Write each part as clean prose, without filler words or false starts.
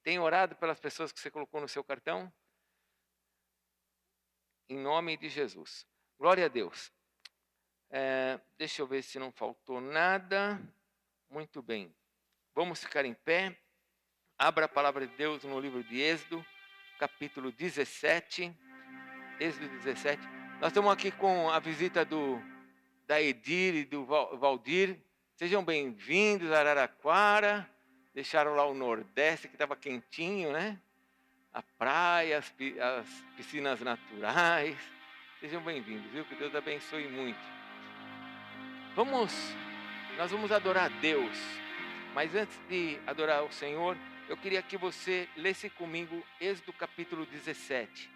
Tem orado pelas pessoas que você colocou no seu cartão? Em nome de Jesus. Glória a Deus. Deixa eu ver se não faltou nada. Muito bem. Vamos ficar em pé. Abra a palavra de Deus no livro de Êxodo, capítulo 17. Êxodo 17. Nós estamos aqui com a visita da Edir e do Valdir. Sejam bem-vindos a Araraquara. Deixaram lá o Nordeste, que estava quentinho, né? A praia, as piscinas naturais. Sejam bem-vindos, viu? Que Deus abençoe muito. Nós vamos adorar a Deus. Mas antes de adorar o Senhor, eu queria que você lesse comigo Êxodo capítulo 17.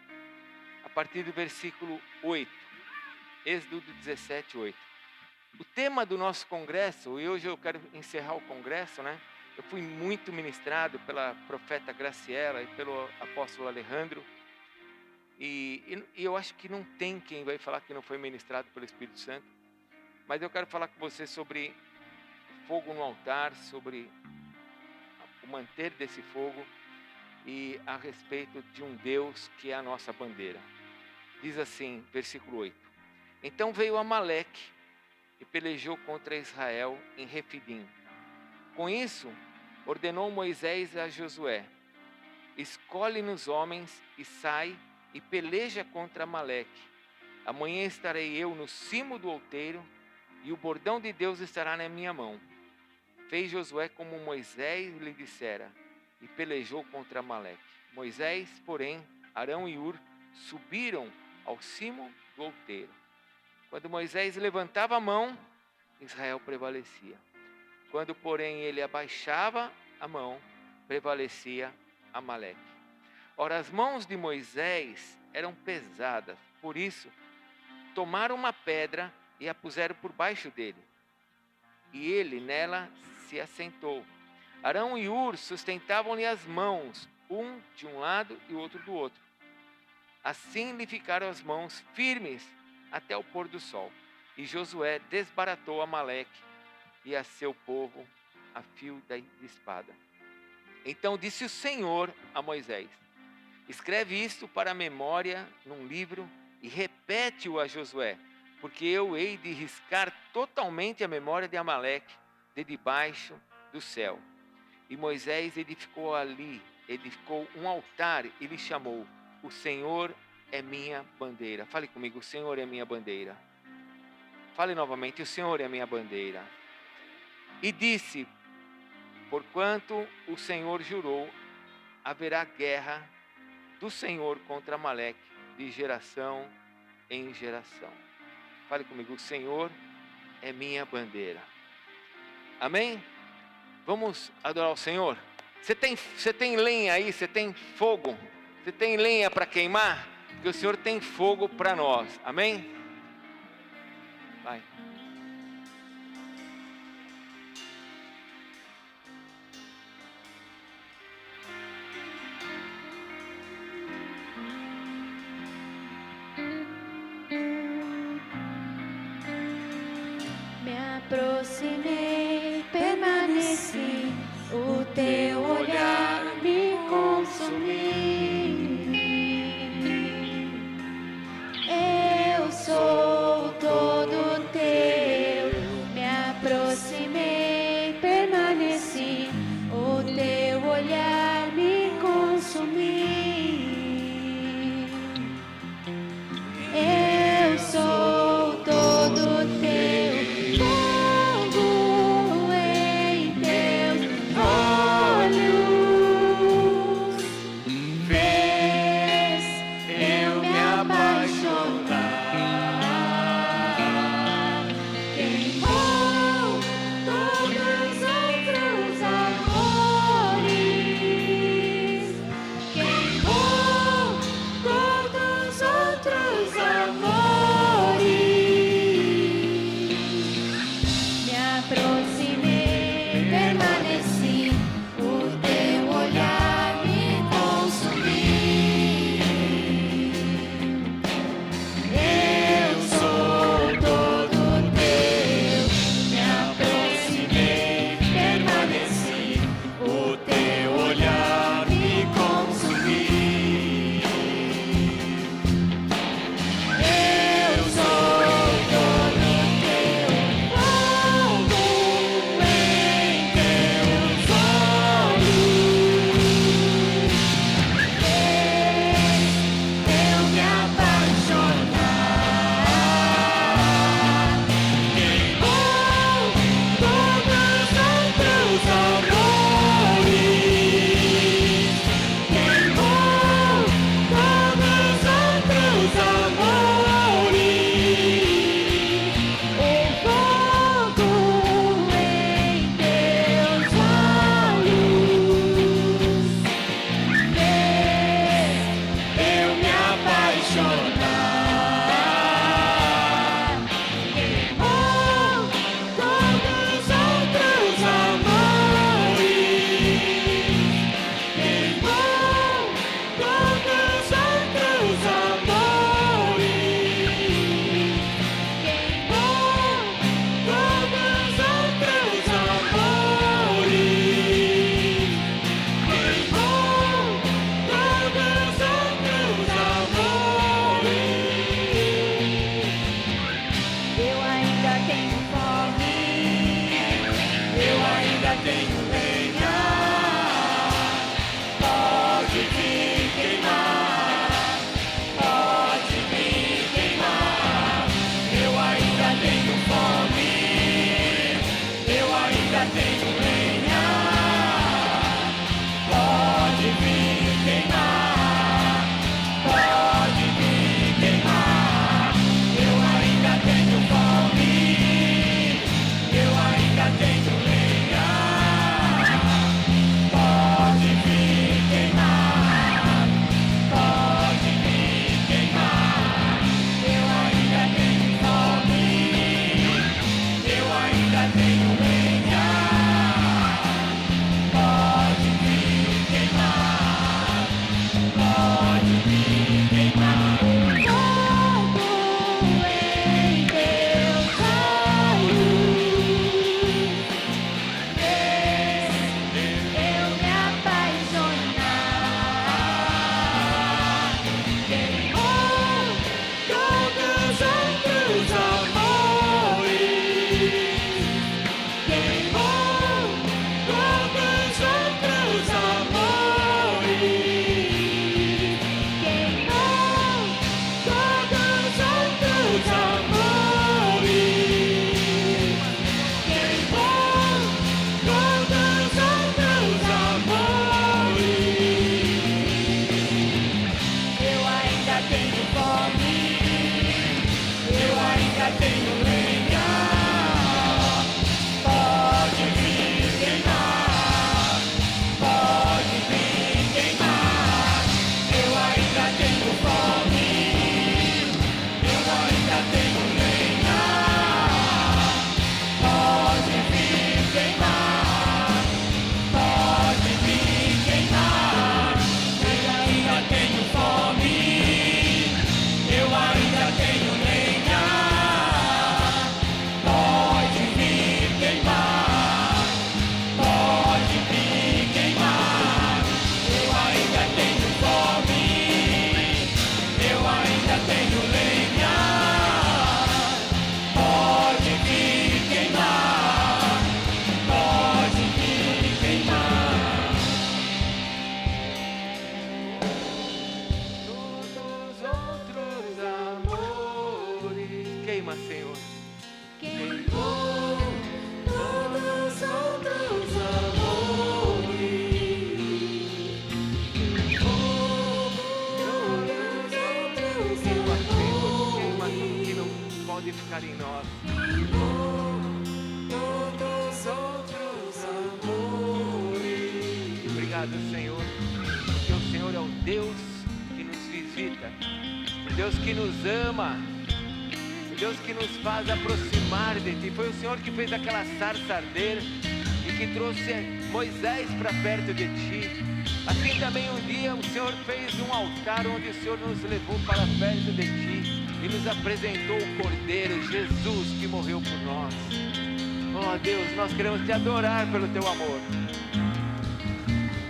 A partir do versículo 8. Êxodo 17, 8. O tema do nosso congresso, e hoje eu quero encerrar o congresso, né? Eu fui muito ministrado pela profeta Graciela e pelo apóstolo Alejandro. E eu acho que não tem quem vai falar que não foi ministrado pelo Espírito Santo. Mas eu quero falar com você sobre fogo no altar, sobre o manter desse fogo e a respeito de um Deus que é a nossa bandeira. Diz assim, versículo 8. Então veio Amaleque e pelejou contra Israel em Refidim. Com isso, ordenou Moisés a Josué: escolhe-nos homens e sai e peleja contra Amaleque. Amanhã estarei eu no cimo do outeiro e o bordão de Deus estará na minha mão. Fez Josué como Moisés lhe dissera e pelejou contra Amaleque. Moisés, porém, Arão e Ur subiram ao cimo do outeiro. Quando Moisés levantava a mão, Israel prevalecia. Quando, porém, ele abaixava a mão, prevalecia Amaleque. Ora, as mãos de Moisés eram pesadas, por isso, tomaram uma pedra e a puseram por baixo dele. E ele nela se assentou. Arão e Ur sustentavam-lhe as mãos, um de um lado e o outro do outro. Assim lhe ficaram as mãos firmes até o pôr do sol. E Josué desbaratou Amaleque e a seu povo a fio de espada. Então disse o Senhor a Moisés: escreve isto para a memória num livro e repete-o a Josué, porque eu hei de riscar totalmente a memória de Amaleque de debaixo do céu. E Moisés edificou um altar e lhe chamou: o Senhor é minha bandeira. Fale comigo: o Senhor é minha bandeira. Fale novamente: o Senhor é minha bandeira. E disse: porquanto o Senhor jurou, haverá guerra do Senhor contra Amaleque de geração em geração. Fale comigo: o Senhor é minha bandeira. Amém? Vamos adorar o Senhor? Você tem lenha aí? Você tem fogo? Você tem lenha para queimar? Porque o Senhor tem fogo para nós. Amém? Vai. Aproximei, permaneci, o teu olhar me consumiu. Eu sou todo teu. Me aproximei, permaneci, o teu olhar me consumiu. Eu sou todo teu. Fogo em teus olhos. ficar em nós. Todos outros amores. Obrigado, Senhor, porque o Senhor é o Deus que nos visita, o Deus que nos ama, o Deus que nos faz aproximar de Ti. Foi o Senhor que fez aquela sarça arder e que trouxe Moisés para perto de Ti. Assim também um dia o Senhor fez um altar onde o Senhor nos levou para perto de Ti e nos apresentou o Cordeiro, Jesus, que morreu por nós. Oh Deus, nós queremos Te adorar pelo Teu amor.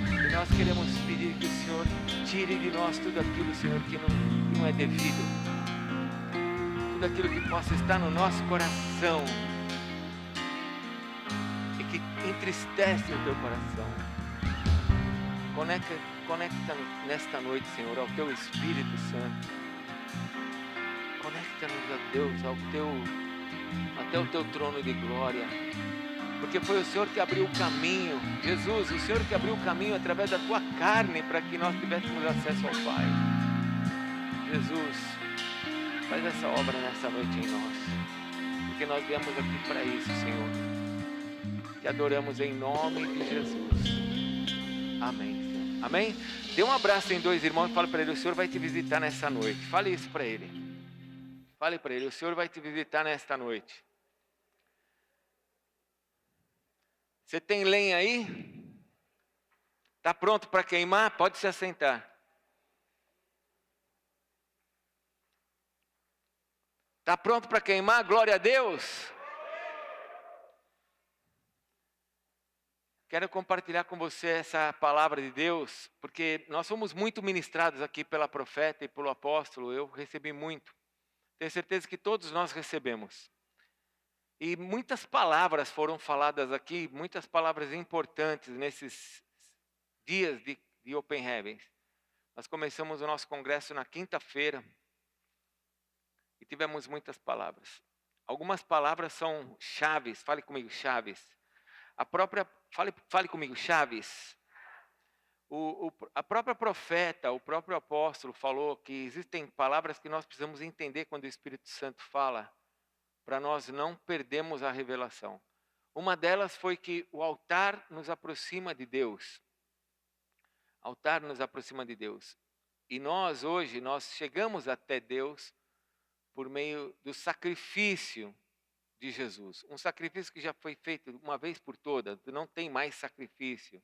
E nós queremos pedir que o Senhor tire de nós tudo aquilo, Senhor, que não é devido. Tudo aquilo que possa estar no nosso coração e que entristece o Teu coração. Conecta-nos nesta noite, Senhor, ao Teu Espírito Santo. Conecta-nos a Deus, até o Teu trono de glória. Porque foi o Senhor que abriu o caminho. Jesus, o Senhor que abriu o caminho através da Tua carne para que nós tivéssemos acesso ao Pai. Jesus, faz essa obra nessa noite em nós. Porque nós viemos aqui para isso, Senhor. Te adoramos em nome de Jesus. Amém, Senhor. Amém? Dê um abraço em dois irmãos e fale para ele, o Senhor vai te visitar nessa noite. Fale isso para ele. Fale para ele, o Senhor vai te visitar nesta noite. Você tem lenha aí? Está pronto para queimar? Pode se assentar. Está pronto para queimar? Glória a Deus. Quero compartilhar com você essa palavra de Deus, porque nós somos muito ministrados aqui pela profeta e pelo apóstolo. Eu recebi muito. Tenho certeza que todos nós recebemos. E muitas palavras foram faladas aqui, muitas palavras importantes nesses dias de Open Heavens. Nós começamos o nosso congresso na quinta-feira e tivemos muitas palavras. Algumas palavras são chaves, fale comigo, chaves. Fale comigo, chaves. A própria profeta, o próprio apóstolo falou que existem palavras que nós precisamos entender quando o Espírito Santo fala, para nós não perdermos a revelação. Uma delas foi que o altar nos aproxima de Deus. Altar nos aproxima de Deus. E nós hoje, nós chegamos até Deus por meio do sacrifício de Jesus. Um sacrifício que já foi feito uma vez por todas, não tem mais sacrifício.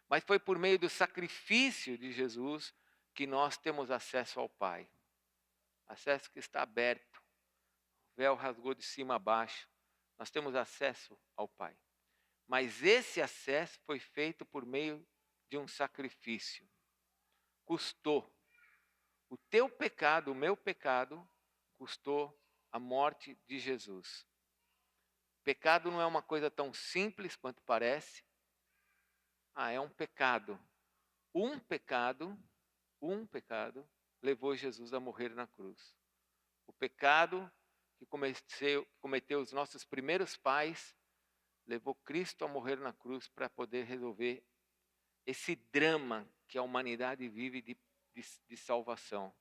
Mas foi por meio do sacrifício de Jesus que nós temos acesso ao Pai. Acesso que está aberto. O véu rasgou de cima a baixo. Nós temos acesso ao Pai. Mas esse acesso foi feito por meio de um sacrifício. Custou. O teu pecado, o meu pecado, custou a morte de Jesus. Pecado não é uma coisa tão simples quanto parece. É um pecado. Um pecado levou Jesus a morrer na cruz. O pecado que cometeu os nossos primeiros pais levou Cristo a morrer na cruz para poder resolver esse drama que a humanidade vive de salvação.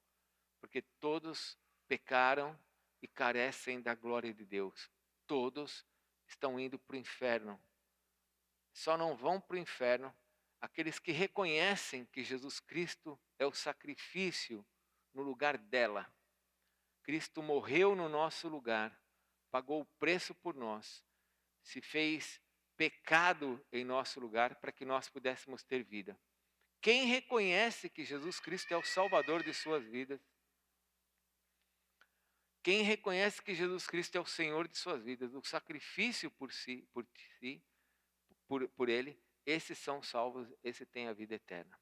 Porque todos pecaram e carecem da glória de Deus. Todos estão indo para o inferno. Só não vão para o inferno aqueles que reconhecem que Jesus Cristo é o sacrifício no lugar dela. Cristo morreu no nosso lugar, pagou o preço por nós, se fez pecado em nosso lugar para que nós pudéssemos ter vida. Quem reconhece que Jesus Cristo é o Salvador de suas vidas, quem reconhece que Jesus Cristo é o Senhor de suas vidas, o sacrifício por Ele, esses são salvos, esse tem a vida eterna.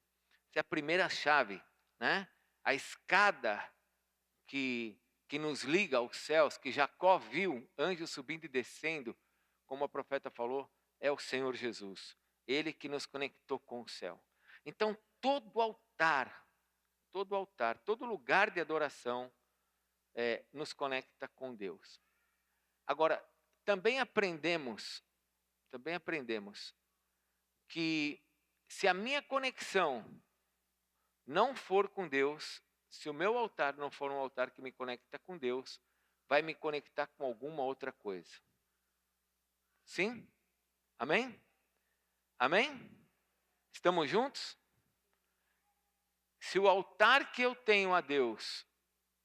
Essa é a primeira chave, né? A escada que nos liga aos céus, que Jacó viu, anjos subindo e descendo, como a profeta falou, é o Senhor Jesus. Ele que nos conectou com o céu. Então, todo altar, todo lugar de adoração nos conecta com Deus. Agora, também aprendemos que se a minha conexão não for com Deus, se o meu altar não for um altar que me conecta com Deus, vai me conectar com alguma outra coisa. Sim? Amém? Amém? Estamos juntos? Se o altar que eu tenho a Deus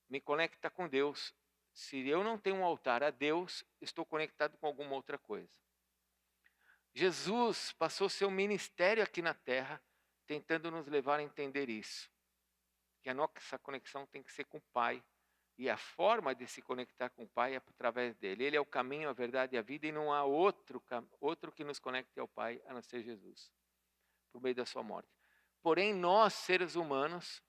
me conecta com Deus, se eu não tenho um altar a Deus, estou conectado com alguma outra coisa. Jesus passou seu ministério aqui na terra, tentando nos levar a entender isso. Que a nossa conexão tem que ser com o Pai. E a forma de se conectar com o Pai é através dele. Ele é o caminho, a verdade e a vida, e não há outro que nos conecte ao Pai, a não ser Jesus, por meio da sua morte. Porém, nós, seres humanos,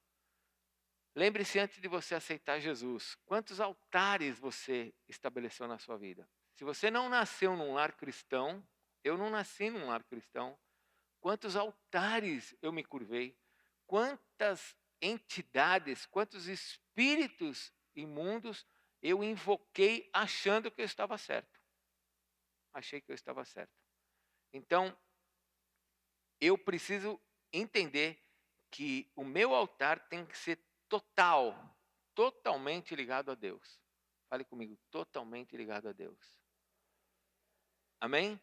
lembre-se antes de você aceitar Jesus, quantos altares você estabeleceu na sua vida? Se você não nasceu num lar cristão, eu não nasci num lar cristão, quantos altares eu me curvei, quantas entidades, quantos espíritos imundos eu invoquei achando que eu estava certo. Achei que eu estava certo. Então, eu preciso entender que o meu altar tem que ser totalmente ligado a Deus. Fale comigo, totalmente ligado a Deus. Amém?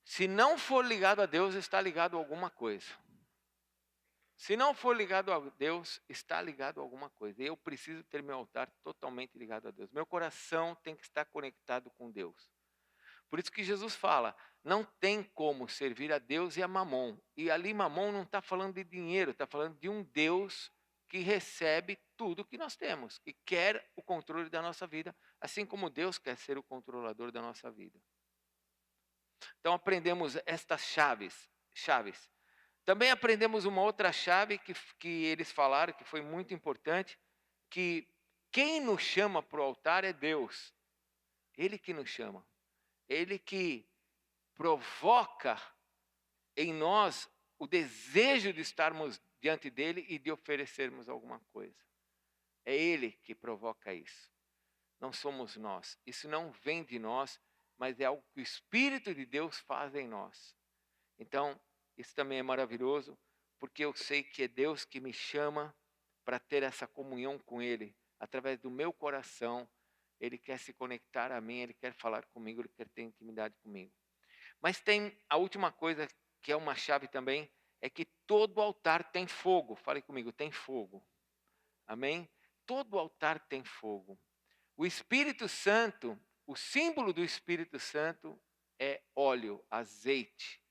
Se não for ligado a Deus, está ligado a alguma coisa. Se não for ligado a Deus, está ligado a alguma coisa. Eu preciso ter meu altar totalmente ligado a Deus. Meu coração tem que estar conectado com Deus. Por isso que Jesus fala, não tem como servir a Deus e a Mamon. E ali Mamon não está falando de dinheiro, está falando de um Deus que recebe tudo que nós temos, que quer o controle da nossa vida, assim como Deus quer ser o controlador da nossa vida. Então aprendemos estas chaves. Também aprendemos uma outra chave que eles falaram, que foi muito importante, que quem nos chama para o altar é Deus. Ele que nos chama. Ele que provoca em nós o desejo de estarmos diante dele e de oferecermos alguma coisa. É ele que provoca isso. Não somos nós. Isso não vem de nós, mas é algo que o Espírito de Deus faz em nós. Então, isso também é maravilhoso, porque eu sei que é Deus que me chama para ter essa comunhão com ele, através do meu coração. Ele quer se conectar a mim, ele quer falar comigo, ele quer ter intimidade comigo. Mas tem a última coisa, que é uma chave também, é que todo altar tem fogo. Fale comigo, tem fogo. Amém? Todo altar tem fogo. O Espírito Santo, o símbolo do Espírito Santo é óleo, azeite.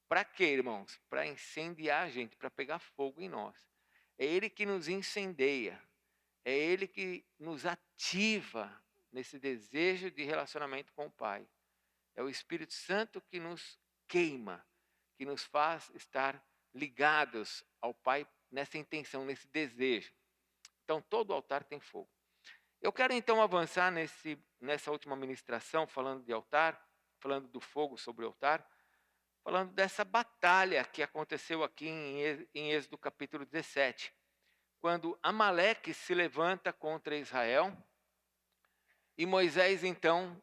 Para quê, irmãos? Para incendiar a gente, para pegar fogo em nós. É ele que nos incendeia. É ele que nos ativa nesse desejo de relacionamento com o Pai. É o Espírito Santo que nos queima, que nos faz estar ligados ao Pai nessa intenção, nesse desejo. Então, todo altar tem fogo. Eu quero então avançar nessa última ministração, falando de altar, falando do fogo sobre o altar, falando dessa batalha que aconteceu aqui em Êxodo capítulo 17. Quando Amaleque se levanta contra Israel, e Moisés então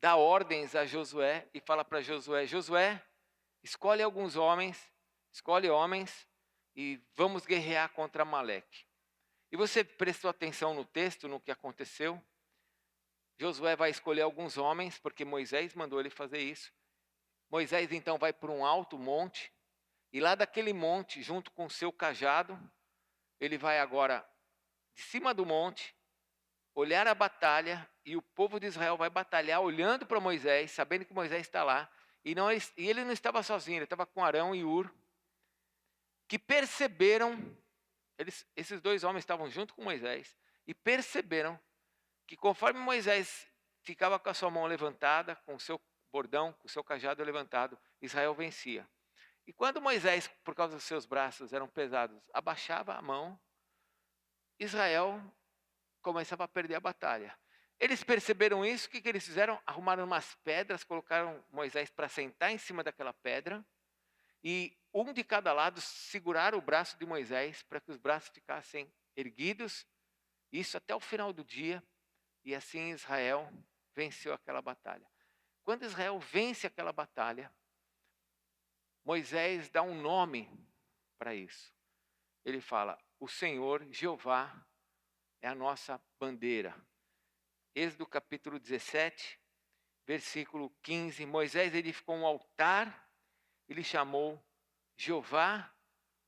dá ordens a Josué e fala para Josué, Josué, escolhe homens e vamos guerrear contra Amaleque. E você prestou atenção no texto, no que aconteceu? Josué vai escolher alguns homens, porque Moisés mandou ele fazer isso. Moisés então vai para um alto monte, e lá daquele monte, junto com o seu cajado, ele vai agora de cima do monte, olhar a batalha, e o povo de Israel vai batalhar olhando para Moisés, sabendo que Moisés está lá, e ele não estava sozinho, ele estava com Arão e Hur, que perceberam, esses dois homens estavam junto com Moisés, e perceberam que conforme Moisés ficava com a sua mão levantada, com o seu bordão, com o seu cajado levantado, Israel vencia. E quando Moisés, por causa dos seus braços eram pesados, abaixava a mão, Israel começava a perder a batalha. Eles perceberam isso, o que eles fizeram? Arrumaram umas pedras, colocaram Moisés para sentar em cima daquela pedra, e um de cada lado seguraram o braço de Moisés para que os braços ficassem erguidos, isso até o final do dia, e assim Israel venceu aquela batalha. Quando Israel vence aquela batalha, Moisés dá um nome para isso. Ele fala, o Senhor, Jeová, é a nossa bandeira. Êxodo capítulo 17, versículo 15. Moisés edificou um altar e lhe chamou Jeová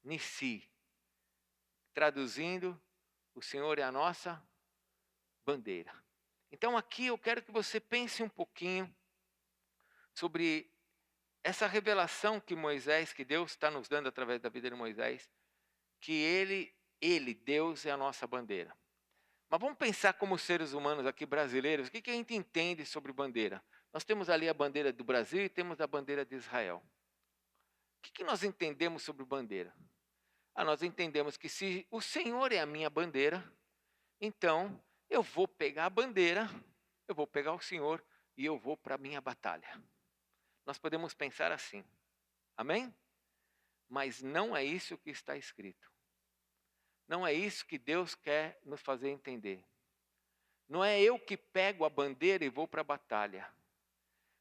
Nissi. Traduzindo, o Senhor é a nossa bandeira. Então aqui eu quero que você pense um pouquinho sobre essa revelação que Moisés, que Deus está nos dando através da vida de Moisés, que ele, Deus, é a nossa bandeira. Mas vamos pensar como seres humanos aqui brasileiros, o que a gente entende sobre bandeira? Nós temos ali a bandeira do Brasil e temos a bandeira de Israel. O que nós entendemos sobre bandeira? Nós entendemos que se o Senhor é a minha bandeira, então eu vou pegar a bandeira, eu vou pegar o Senhor e eu vou para a minha batalha. Nós podemos pensar assim, amém? Mas não é isso que está escrito. Não é isso que Deus quer nos fazer entender. Não é eu que pego a bandeira e vou para a batalha,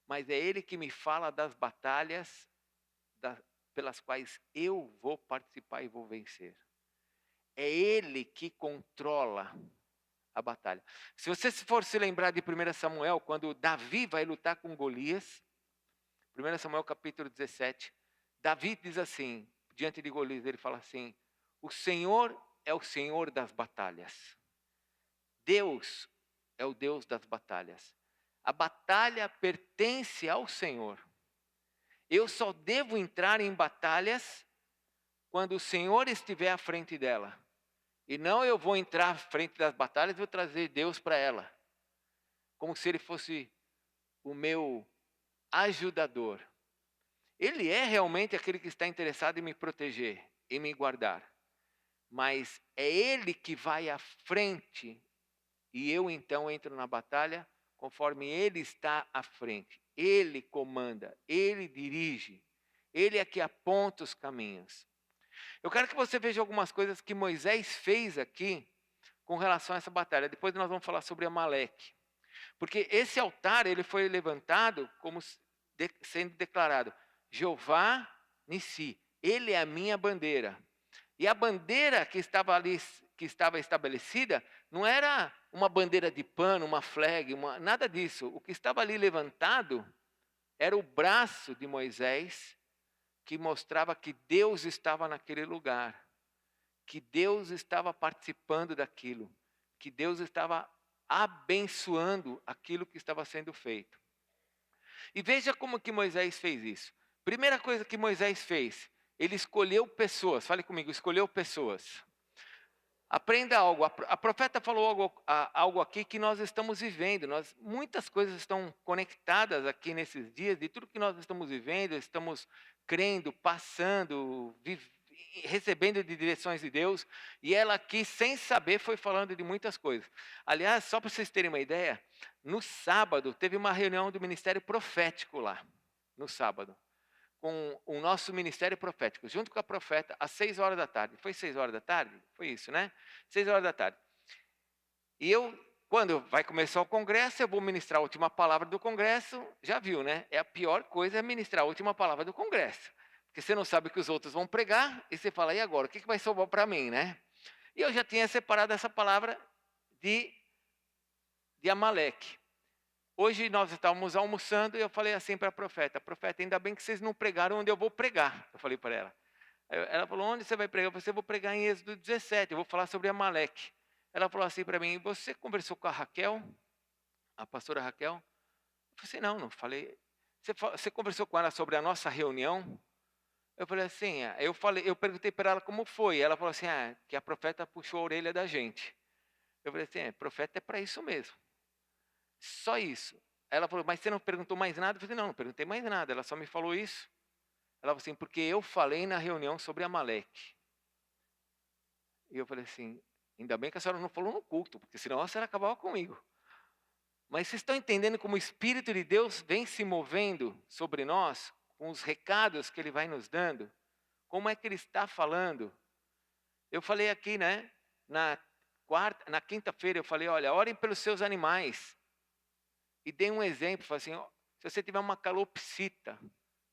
mas é Ele que me fala das batalhas pelas quais eu vou participar e vou vencer. É Ele que controla a batalha. Se você for se lembrar de 1 Samuel, quando Davi vai lutar com Golias, 1 Samuel capítulo 17, Davi diz assim, diante de Golias, ele fala assim, o Senhor é o Senhor das batalhas. Deus é o Deus das batalhas. A batalha pertence ao Senhor. Eu só devo entrar em batalhas quando o Senhor estiver à frente dela. E não eu vou entrar à frente das batalhas e vou trazer Deus para ela. Como se Ele fosse o meu ajudador. Ele é realmente aquele que está interessado em me proteger, em me guardar. Mas é Ele que vai à frente e eu então entro na batalha conforme Ele está à frente. Ele comanda, Ele dirige, Ele é que aponta os caminhos. Eu quero que você veja algumas coisas que Moisés fez aqui com relação a essa batalha. Depois nós vamos falar sobre Amaleque. Porque esse altar ele foi levantado como sendo declarado, Jeová Nissi, Ele é a minha bandeira. E a bandeira que estava ali, que estava estabelecida, não era uma bandeira de pano, uma flag, nada disso. O que estava ali levantado era o braço de Moisés, que mostrava que Deus estava naquele lugar, que Deus estava participando daquilo, que Deus estava abençoando aquilo que estava sendo feito. E veja como que Moisés fez isso. Primeira coisa que Moisés fez, ele escolheu pessoas. Fale comigo, escolheu pessoas. Aprenda algo. A profeta falou algo aqui que nós estamos vivendo. Muitas coisas estão conectadas aqui nesses dias. De tudo que nós estamos vivendo, estamos crendo, passando, recebendo de direções de Deus. E ela aqui, sem saber, foi falando de muitas coisas. Aliás, só para vocês terem uma ideia, no sábado teve uma reunião do Ministério Profético lá. No sábado. Com o nosso ministério profético, junto com a profeta, às 6 horas da tarde. Foi 6 horas da tarde? Foi isso, né? 6 horas da tarde. E quando vai começar o congresso, eu vou ministrar a última palavra do congresso. Já viu, né? A pior coisa é ministrar a última palavra do congresso. Porque você não sabe o que os outros vão pregar, e você fala, e agora? O que vai sobrar para mim, né? E eu já tinha separado essa palavra de Amaleque. Hoje nós estávamos almoçando e eu falei assim para a profeta, ainda bem que vocês não pregaram onde eu vou pregar. Eu falei para ela. Ela falou, onde você vai pregar? Eu falei, eu vou pregar em Êxodo 17, eu vou falar sobre Amaleque. Ela falou assim para mim, você conversou com a Raquel, a pastora Raquel? Eu falei assim, não falei. Você conversou com ela sobre a nossa reunião? Eu falei assim, eu perguntei para ela como foi. Ela falou assim, que a profeta puxou a orelha da gente. Eu falei assim, profeta é para isso mesmo. Só isso. Ela falou, mas você não perguntou mais nada? Eu falei, não perguntei mais nada, ela só me falou isso. Ela falou assim, porque eu falei na reunião sobre Amaleque. E eu falei assim, ainda bem que a senhora não falou no culto, porque senão a senhora acabava comigo. Mas vocês estão entendendo como o Espírito de Deus vem se movendo sobre nós, com os recados que Ele vai nos dando? Como é que Ele está falando? Eu falei aqui, né, na quinta-feira, eu falei, olha, orem pelos seus animais. E dei um exemplo, falei assim, se você tiver uma calopsita.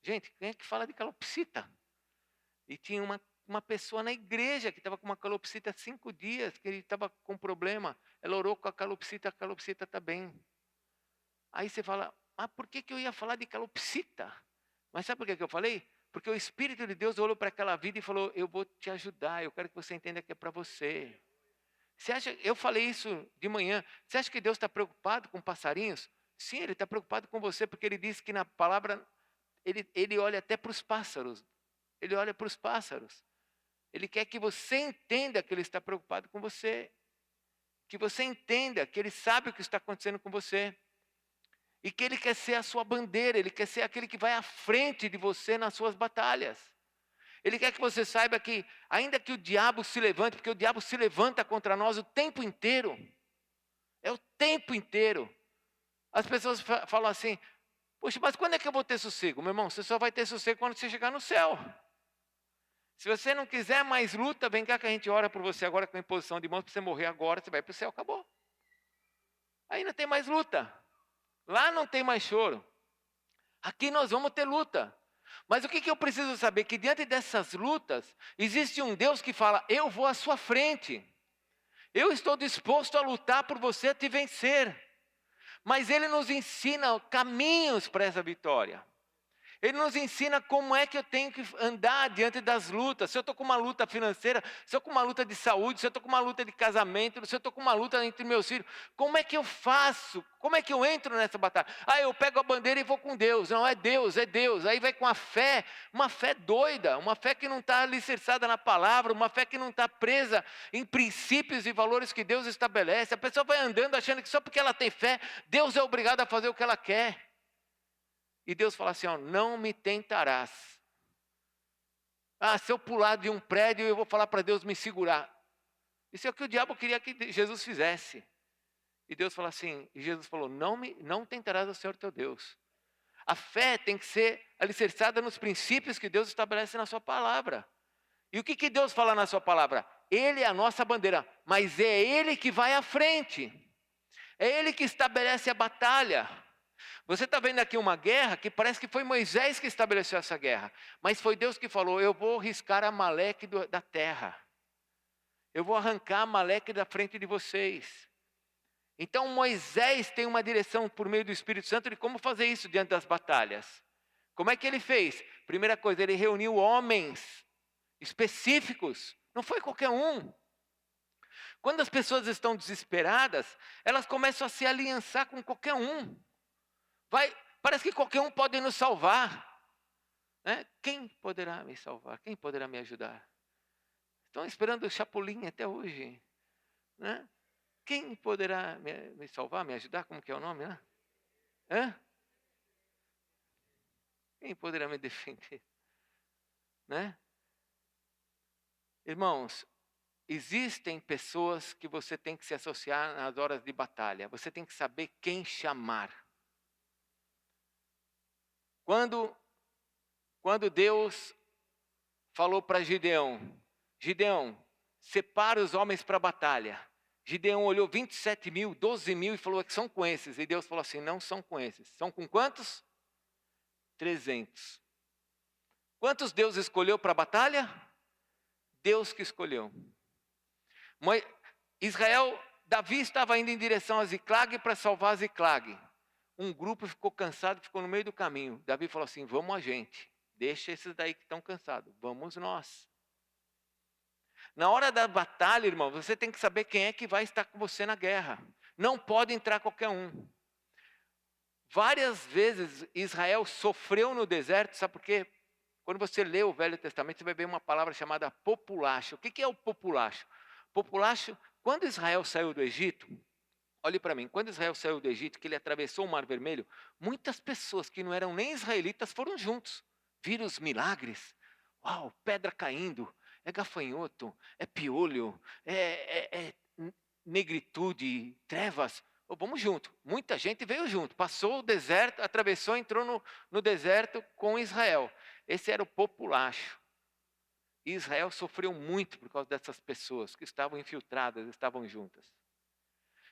Gente, quem é que fala de calopsita? E tinha uma pessoa na igreja que estava com uma calopsita há 5 dias, que ele estava com problema. Ela orou com a calopsita está bem. Aí você fala, por que eu ia falar de calopsita? Mas sabe por que eu falei? Porque o Espírito de Deus olhou para aquela vida e falou, eu vou te ajudar, eu quero que você entenda que é para você. Você acha, eu falei isso de manhã, você acha que Deus está preocupado com passarinhos? Sim, Ele está preocupado com você, porque Ele diz que na palavra, Ele olha até para os pássaros. Ele olha para os pássaros. Ele quer que você entenda que Ele está preocupado com você. Que você entenda que Ele sabe o que está acontecendo com você. E que Ele quer ser a sua bandeira, Ele quer ser aquele que vai à frente de você nas suas batalhas. Ele quer que você saiba que, ainda que o diabo se levante, porque o diabo se levanta contra nós o tempo inteiro. É o tempo inteiro. As pessoas falam assim, poxa, mas quando é que eu vou ter sossego? Meu irmão, você só vai ter sossego quando você chegar no céu. Se você não quiser mais luta, vem cá que a gente ora por você agora com a imposição de mãos, para você morrer agora, você vai para o céu, acabou. Aí não tem mais luta. Lá não tem mais choro. Aqui nós vamos ter luta. Mas o que eu preciso saber? Que diante dessas lutas, existe um Deus que fala, eu vou à sua frente. Eu estou disposto a lutar por você, a te vencer. Mas Ele nos ensina caminhos para essa vitória. Ele nos ensina como é que eu tenho que andar diante das lutas. Se eu estou com uma luta financeira, se eu estou com uma luta de saúde, se eu estou com uma luta de casamento, se eu estou com uma luta entre meus filhos, como é que eu faço? Como é que eu entro nessa batalha? Eu pego a bandeira e vou com Deus. Não, é Deus, é Deus. Aí vai com a fé, uma fé doida, uma fé que não está alicerçada na palavra, uma fé que não está presa em princípios e valores que Deus estabelece. A pessoa vai andando achando que só porque ela tem fé, Deus é obrigado a fazer o que ela quer. E Deus fala assim, não me tentarás. Se eu pular de um prédio, eu vou falar para Deus me segurar. Isso é o que o diabo queria que Jesus fizesse. E Deus fala assim, e Jesus falou, não tentarás o Senhor teu Deus. A fé tem que ser alicerçada nos princípios que Deus estabelece na sua palavra. E o que Deus fala na sua palavra? Ele é a nossa bandeira, mas é Ele que vai à frente. É Ele que estabelece a batalha. Você está vendo aqui uma guerra que parece que foi Moisés que estabeleceu essa guerra. Mas foi Deus que falou, eu vou riscar Amaleque da terra. Eu vou arrancar Amaleque da frente de vocês. Então Moisés tem uma direção por meio do Espírito Santo de como fazer isso diante das batalhas. Como é que ele fez? Primeira coisa, ele reuniu homens específicos. Não foi qualquer um. Quando as pessoas estão desesperadas, elas começam a se aliançar com qualquer um. Parece que qualquer um pode nos salvar. Né? Quem poderá me salvar? Quem poderá me ajudar? Estão esperando o Chapolin até hoje. Né? Quem poderá me salvar, me ajudar? Como que é o nome? Né? Quem poderá me defender? Né? Irmãos, existem pessoas que você tem que se associar nas horas de batalha. Você tem que saber quem chamar. Quando Deus falou para Gideão, separa os homens para a batalha. Gideão olhou 27 mil, 12 mil e falou que são com esses. E Deus falou assim, não são com esses. São com quantos? 300. Quantos Deus escolheu para a batalha? Deus que escolheu. Davi estava indo em direção a Ziclag para salvar Ziclag. Um grupo ficou cansado, ficou no meio do caminho. Davi falou assim, vamos a gente. Deixa esses daí que estão cansados. Vamos nós. Na hora da batalha, irmão, você tem que saber quem é que vai estar com você na guerra. Não pode entrar qualquer um. Várias vezes Israel sofreu no deserto, sabe por quê? Quando você lê o Velho Testamento, você vai ver uma palavra chamada populacho. O que é o populacho? Populacho, quando Israel saiu do Egito, olhe para mim, quando Israel saiu do Egito, que ele atravessou o Mar Vermelho, muitas pessoas que não eram nem israelitas foram juntos. Viram os milagres. Uau, pedra caindo, é gafanhoto, é piolho, é negritude, trevas. Vamos junto. Muita gente veio junto. Passou o deserto, atravessou, entrou no deserto com Israel. Esse era o populacho. E Israel sofreu muito por causa dessas pessoas que estavam infiltradas, estavam juntas.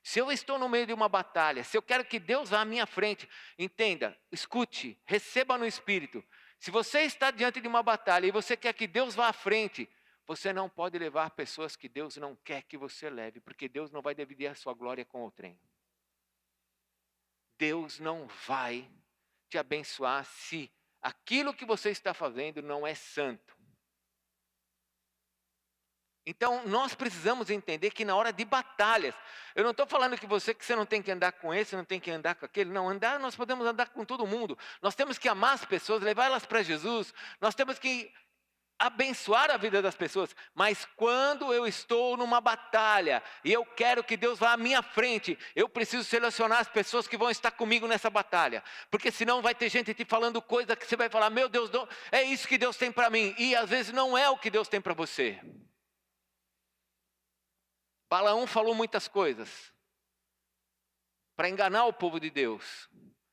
Se eu estou no meio de uma batalha, se eu quero que Deus vá à minha frente, entenda, escute, receba no Espírito. Se você está diante de uma batalha e você quer que Deus vá à frente, Você não pode levar pessoas que Deus não quer que você leve, porque Deus não vai dividir a sua glória com outrem. Deus não vai te abençoar se aquilo que você está fazendo não é santo. Então, nós precisamos entender que na hora de batalhas, eu não estou falando que você não tem que andar com esse, não tem que andar com aquele. Não, nós podemos andar com todo mundo. Nós temos que amar as pessoas, levar elas para Jesus. Nós temos que abençoar a vida das pessoas. Mas quando eu estou numa batalha e eu quero que Deus vá à minha frente, eu preciso selecionar as pessoas que vão estar comigo nessa batalha. Porque senão vai ter gente te falando coisa que você vai falar, meu Deus, não, é isso que Deus tem para mim. E às vezes não é o que Deus tem para você. Balaão falou muitas coisas para enganar o povo de Deus.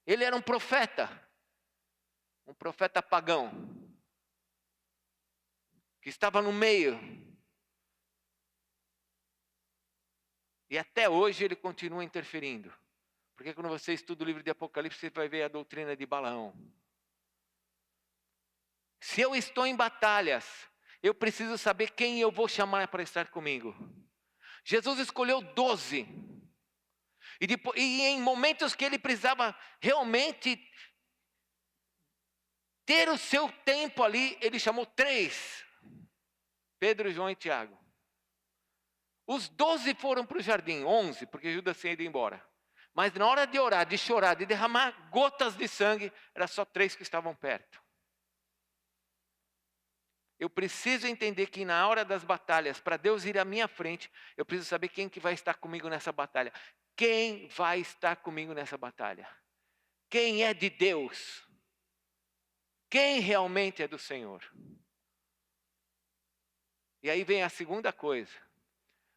Ele era um profeta pagão, que estava no meio. E até hoje ele continua interferindo. Porque quando você estuda o livro de Apocalipse, você vai ver a doutrina de Balaão. Se eu estou em batalhas, eu preciso saber quem eu vou chamar para estar comigo. Jesus escolheu 12. E em momentos que ele precisava realmente ter o seu tempo ali, ele chamou 3. Pedro, João e Tiago. Os 12 foram para o jardim, 11, porque Judas tinha ido embora. Mas na hora de orar, de chorar, de derramar gotas de sangue, era só 3 que estavam perto. Eu preciso entender que na hora das batalhas, para Deus ir à minha frente, eu preciso saber quem que vai estar comigo nessa batalha. Quem vai estar comigo nessa batalha? Quem é de Deus? Quem realmente é do Senhor? E aí vem a segunda coisa.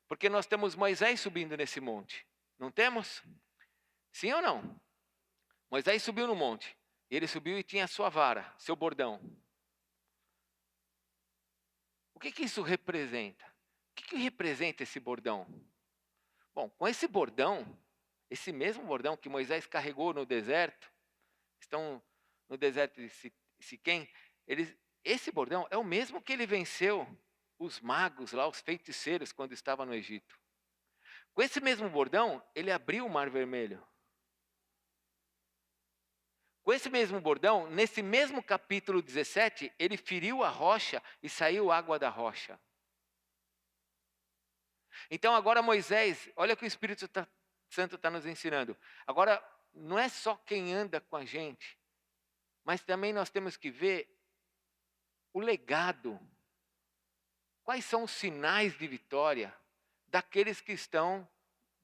Porque nós temos Moisés subindo nesse monte. Não temos? Sim ou não? Moisés subiu no monte. Ele subiu e tinha a sua vara, seu bordão. O que isso representa? O que representa esse bordão? Bom, com esse bordão, esse mesmo bordão que Moisés carregou no deserto, estão no deserto de Siquém, esse bordão é o mesmo que ele venceu os magos lá, os feiticeiros, quando estava no Egito. Com esse mesmo bordão, ele abriu o Mar Vermelho. Com esse mesmo bordão, nesse mesmo capítulo 17, ele feriu a rocha e saiu água da rocha. Então agora Moisés, olha o que o Espírito Santo está nos ensinando. Agora, não é só quem anda com a gente, mas também nós temos que ver o legado. Quais são os sinais de vitória daqueles que estão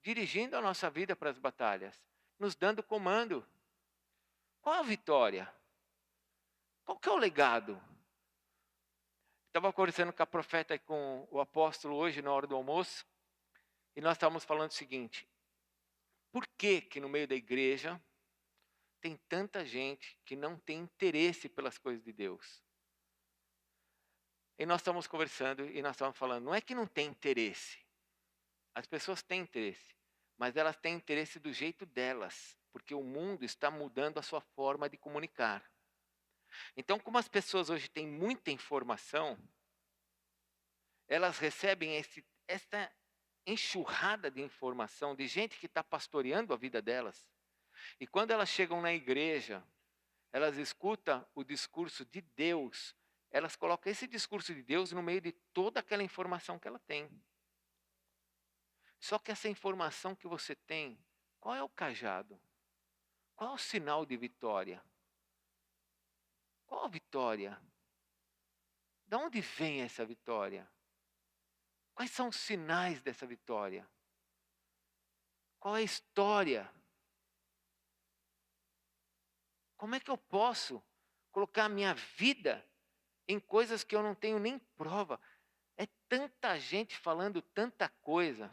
dirigindo a nossa vida para as batalhas, nos dando comando? Qual a vitória? Qual que é o legado? Estava conversando com a profeta e com o apóstolo hoje na hora do almoço, e nós estávamos falando o seguinte: por que no meio da igreja tem tanta gente que não tem interesse pelas coisas de Deus? E nós estamos conversando e nós estamos falando, não é que não tem interesse. As pessoas têm interesse, mas elas têm interesse do jeito delas, porque o mundo está mudando a sua forma de comunicar. Então, como as pessoas hoje têm muita informação, elas recebem esta enxurrada de informação de gente que está pastoreando a vida delas. E quando elas chegam na igreja, elas escutam o discurso de Deus, elas colocam esse discurso de Deus no meio de toda aquela informação que ela tem. Só que essa informação que você tem, qual é o cajado? Qual é o sinal de vitória? Qual a vitória? De onde vem essa vitória? Quais são os sinais dessa vitória? Qual é a história? Como é que eu posso colocar a minha vida em coisas que eu não tenho nem prova? É tanta gente falando tanta coisa.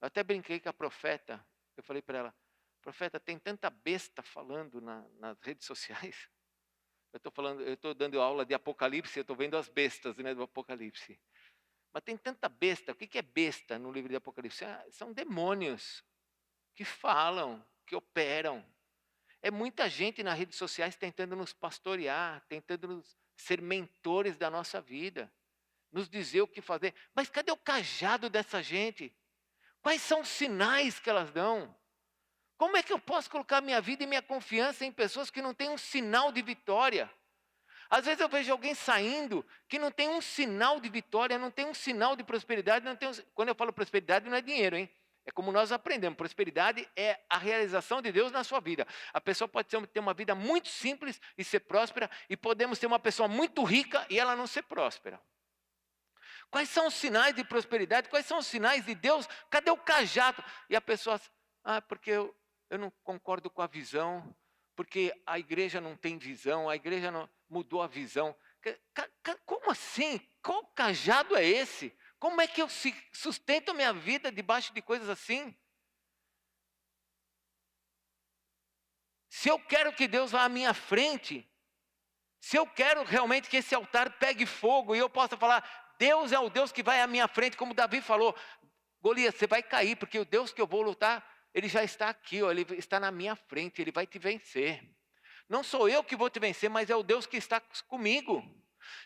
Eu até brinquei com a profeta. Eu falei para ela, profeta, tem tanta besta falando nas redes sociais. Eu estou dando aula de Apocalipse, eu estou vendo as bestas, né, do Apocalipse. Mas tem tanta besta. O que é besta no livro de Apocalipse? São demônios que falam, que operam. É muita gente nas redes sociais tentando nos pastorear, tentando ser mentores da nossa vida. nos dizer o que fazer. Mas cadê o cajado dessa gente? Quais são os sinais que elas dão? Como é que eu posso colocar minha vida e minha confiança em pessoas que não têm um sinal de vitória? Às vezes eu vejo alguém saindo que não tem um sinal de vitória, não tem um sinal de prosperidade. Quando eu falo prosperidade, não é dinheiro, hein? É como nós aprendemos. Prosperidade é a realização de Deus na sua vida. A pessoa pode ter uma vida muito simples e ser próspera, e podemos ter uma pessoa muito rica e ela não ser próspera. Quais são os sinais de prosperidade? Quais são os sinais de Deus? Cadê o cajado? E a pessoa, porque eu não concordo com a visão, porque a igreja não tem visão, a igreja não mudou a visão. Como assim? Qual cajado é esse? Como é que eu sustento a minha vida debaixo de coisas assim? Se eu quero que Deus vá à minha frente, se eu quero realmente que esse altar pegue fogo e eu possa falar, Deus é o Deus que vai à minha frente, como Davi falou, Golias, você vai cair, porque o Deus que eu vou lutar, ele já está aqui, ó, ele está na minha frente, ele vai te vencer. Não sou eu que vou te vencer, mas é o Deus que está comigo.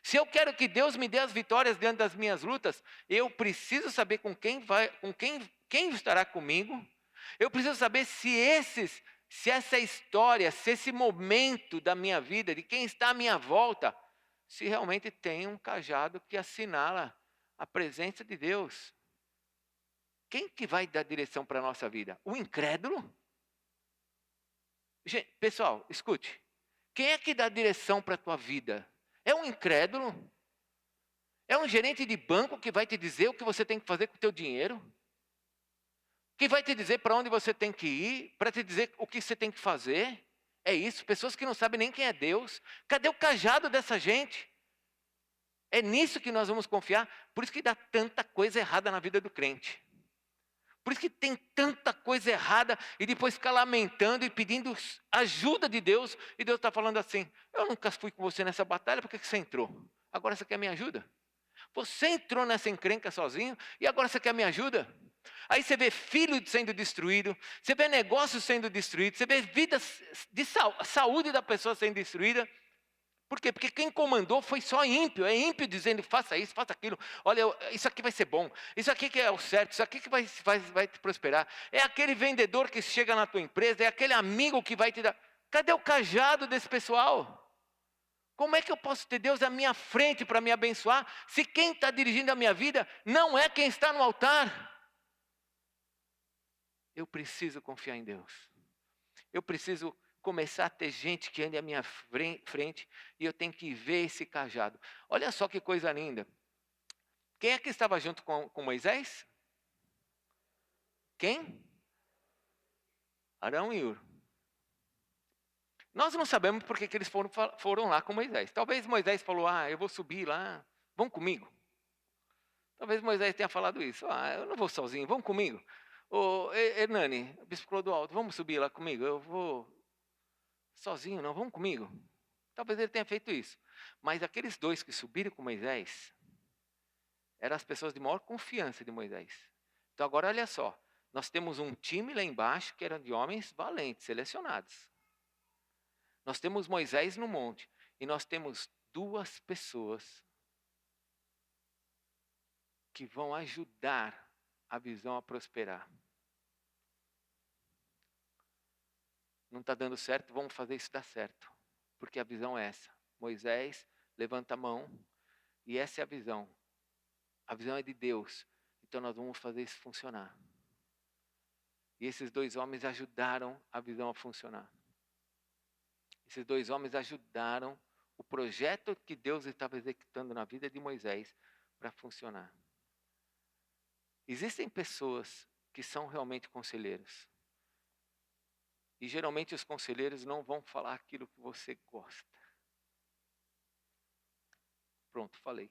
Se eu quero que Deus me dê as vitórias diante das minhas lutas, eu preciso saber quem estará comigo. Eu preciso saber se essa história, se esse momento da minha vida, de quem está à minha volta, se realmente tem um cajado que assinala a presença de Deus. Quem que vai dar direção para a nossa vida? O incrédulo? Gente, pessoal, escute. Quem é que dá direção para a tua vida? É um incrédulo? É um gerente de banco que vai te dizer o que você tem que fazer com o teu dinheiro? Que vai te dizer para onde você tem que ir? Para te dizer o que você tem que fazer? É isso, pessoas que não sabem nem quem é Deus. Cadê o cajado dessa gente? É nisso que nós vamos confiar. Por isso que dá tanta coisa errada na vida do crente. Por isso que tem tanta coisa errada e depois fica lamentando e pedindo ajuda de Deus. E Deus está falando assim, eu nunca fui com você nessa batalha, por que você entrou? Agora você quer minha ajuda? Você entrou nessa encrenca sozinho e agora você quer minha ajuda? Aí você vê filho sendo destruído, você vê negócios sendo destruídos, você vê vidas de saúde da pessoa sendo destruída. Por quê? Porque quem comandou foi só ímpio. É ímpio dizendo, faça isso, faça aquilo. Olha, isso aqui vai ser bom. Isso aqui que é o certo. Isso aqui que vai te prosperar. É aquele vendedor que chega na tua empresa. É aquele amigo que vai te dar. Cadê o cajado desse pessoal? Como é que eu posso ter Deus à minha frente para me abençoar, se quem está dirigindo a minha vida não é quem está no altar? Eu preciso confiar em Deus. Eu preciso começar a ter gente que ande à minha frente e eu tenho que ver esse cajado. Olha só que coisa linda. Quem é que estava junto com Moisés? Quem? Arão e Hur. Nós não sabemos por que eles foram lá com Moisés. Talvez Moisés falou, eu vou subir lá, vão comigo. Talvez Moisés tenha falado isso, eu não vou sozinho, vão comigo. Hernani, bispo Clodoaldo, vamos subir lá comigo, eu vou sozinho, não, vão comigo. Talvez ele tenha feito isso. Mas aqueles dois que subiram com Moisés, eram as pessoas de maior confiança de Moisés. Então agora olha só, nós temos um time lá embaixo que era de homens valentes, selecionados. Nós temos Moisés no monte e nós temos duas pessoas que vão ajudar a visão a prosperar. Não está dando certo, vamos fazer isso dar certo. Porque a visão é essa. Moisés levanta a mão e essa é a visão. A visão é de Deus. Então nós vamos fazer isso funcionar. E esses dois homens ajudaram a visão a funcionar. Esses dois homens ajudaram o projeto que Deus estava executando na vida de Moisés para funcionar. Existem pessoas que são realmente conselheiros. E geralmente os conselheiros não vão falar aquilo que você gosta. Pronto, falei.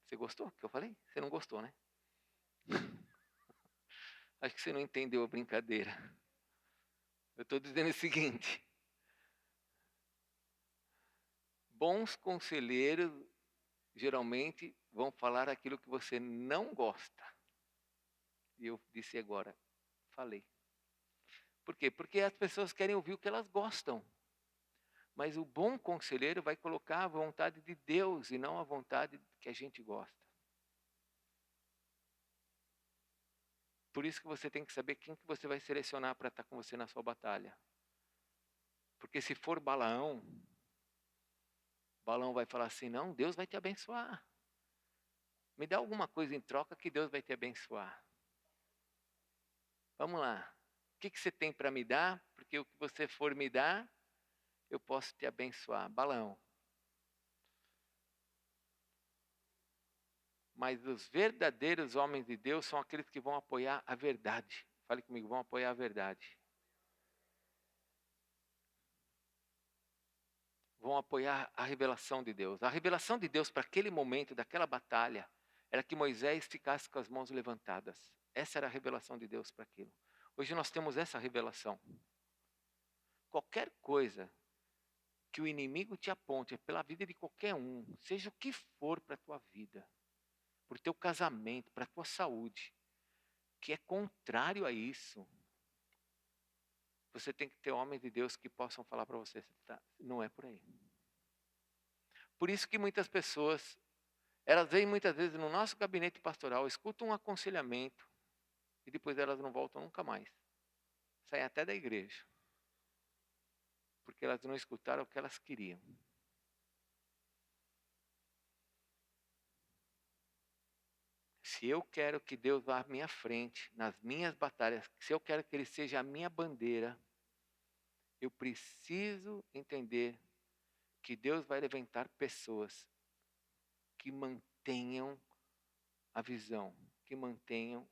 Você gostou do que eu falei? Você não gostou, né? Acho que você não entendeu a brincadeira. Eu estou dizendo o seguinte. Bons conselheiros geralmente vão falar aquilo que você não gosta. E eu disse agora, falei. Por quê? Porque as pessoas querem ouvir o que elas gostam. Mas o bom conselheiro vai colocar a vontade de Deus e não a vontade que a gente gosta. Por isso que você tem que saber quem que você vai selecionar para estar com você na sua batalha. Porque se for Balaão vai falar assim, não, Deus vai te abençoar. Me dá alguma coisa em troca que Deus vai te abençoar. Vamos lá. O que você tem para me dar? Porque o que você for me dar, eu posso te abençoar. Balaão. Mas os verdadeiros homens de Deus são aqueles que vão apoiar a verdade. Fale comigo, vão apoiar a verdade. Vão apoiar a revelação de Deus. A revelação de Deus para aquele momento, daquela batalha, era que Moisés ficasse com as mãos levantadas. Essa era a revelação de Deus para aquilo. Hoje nós temos essa revelação. Qualquer coisa que o inimigo te aponte pela vida de qualquer um, seja o que for para a tua vida, para o teu casamento, para a tua saúde, que é contrário a isso, você tem que ter homens de Deus que possam falar para você, não é por aí. Por isso que muitas pessoas, elas vêm muitas vezes no nosso gabinete pastoral, escutam um aconselhamento e depois elas não voltam nunca mais. Saem até da igreja. Porque elas não escutaram o que elas queriam. Se eu quero que Deus vá à minha frente, nas minhas batalhas, se eu quero que Ele seja a minha bandeira, eu preciso entender que Deus vai levantar pessoas que mantenham a visão, que mantenham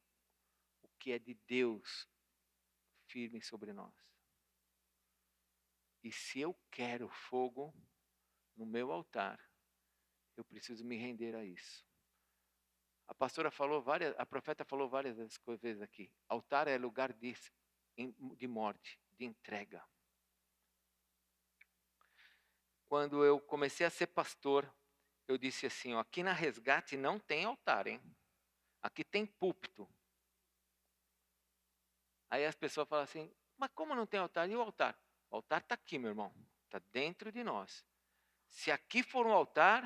o que é de Deus firme sobre nós. E se eu quero fogo no meu altar, eu preciso me render a isso. A profeta falou várias vezes aqui. Altar é lugar de morte, de entrega. Quando eu comecei a ser pastor, eu disse assim, ó, aqui na Resgate não tem altar, hein? Aqui tem púlpito. Aí as pessoas falam assim, mas como não tem altar? E o altar? O altar está aqui, meu irmão. Está dentro de nós. Se aqui for um altar,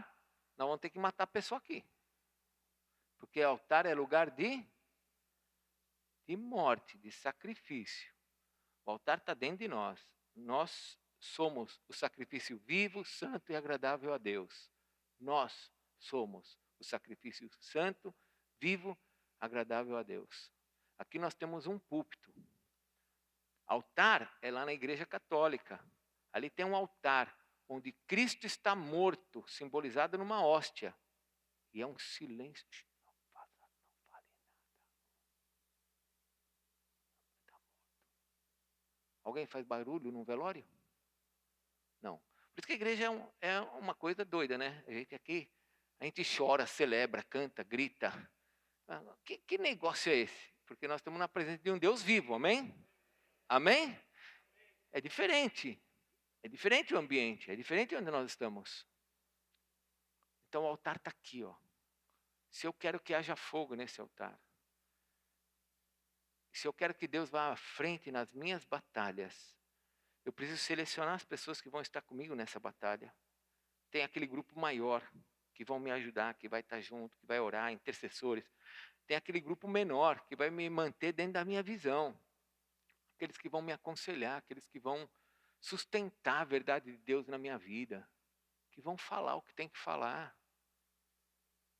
nós vamos ter que matar a pessoa aqui. Porque altar é lugar de morte, de sacrifício. O altar está dentro de nós. Nós somos o sacrifício vivo, santo e agradável a Deus. Nós somos o sacrifício santo, vivo, agradável a Deus. Aqui nós temos um púlpito. Altar é lá na igreja católica. Ali tem um altar onde Cristo está morto, simbolizado numa hóstia. E é um silêncio. Não fale nada. Está morto. Alguém faz barulho num velório? Não. Por isso que a igreja é uma coisa doida, né? A gente chora, celebra, canta, grita. Que negócio é esse? Porque nós estamos na presença de um Deus vivo, amém? Amém? É diferente. É diferente o ambiente, é diferente onde nós estamos. Então o altar está aqui, ó. Se eu quero que haja fogo nesse altar, se eu quero que Deus vá à frente nas minhas batalhas, eu preciso selecionar as pessoas que vão estar comigo nessa batalha. Tem aquele grupo maior que vão me ajudar, que vai estar junto, que vai orar, intercessores. Tem aquele grupo menor que vai me manter dentro da minha visão. Aqueles que vão me aconselhar, aqueles que vão sustentar a verdade de Deus na minha vida, que vão falar o que tem que falar.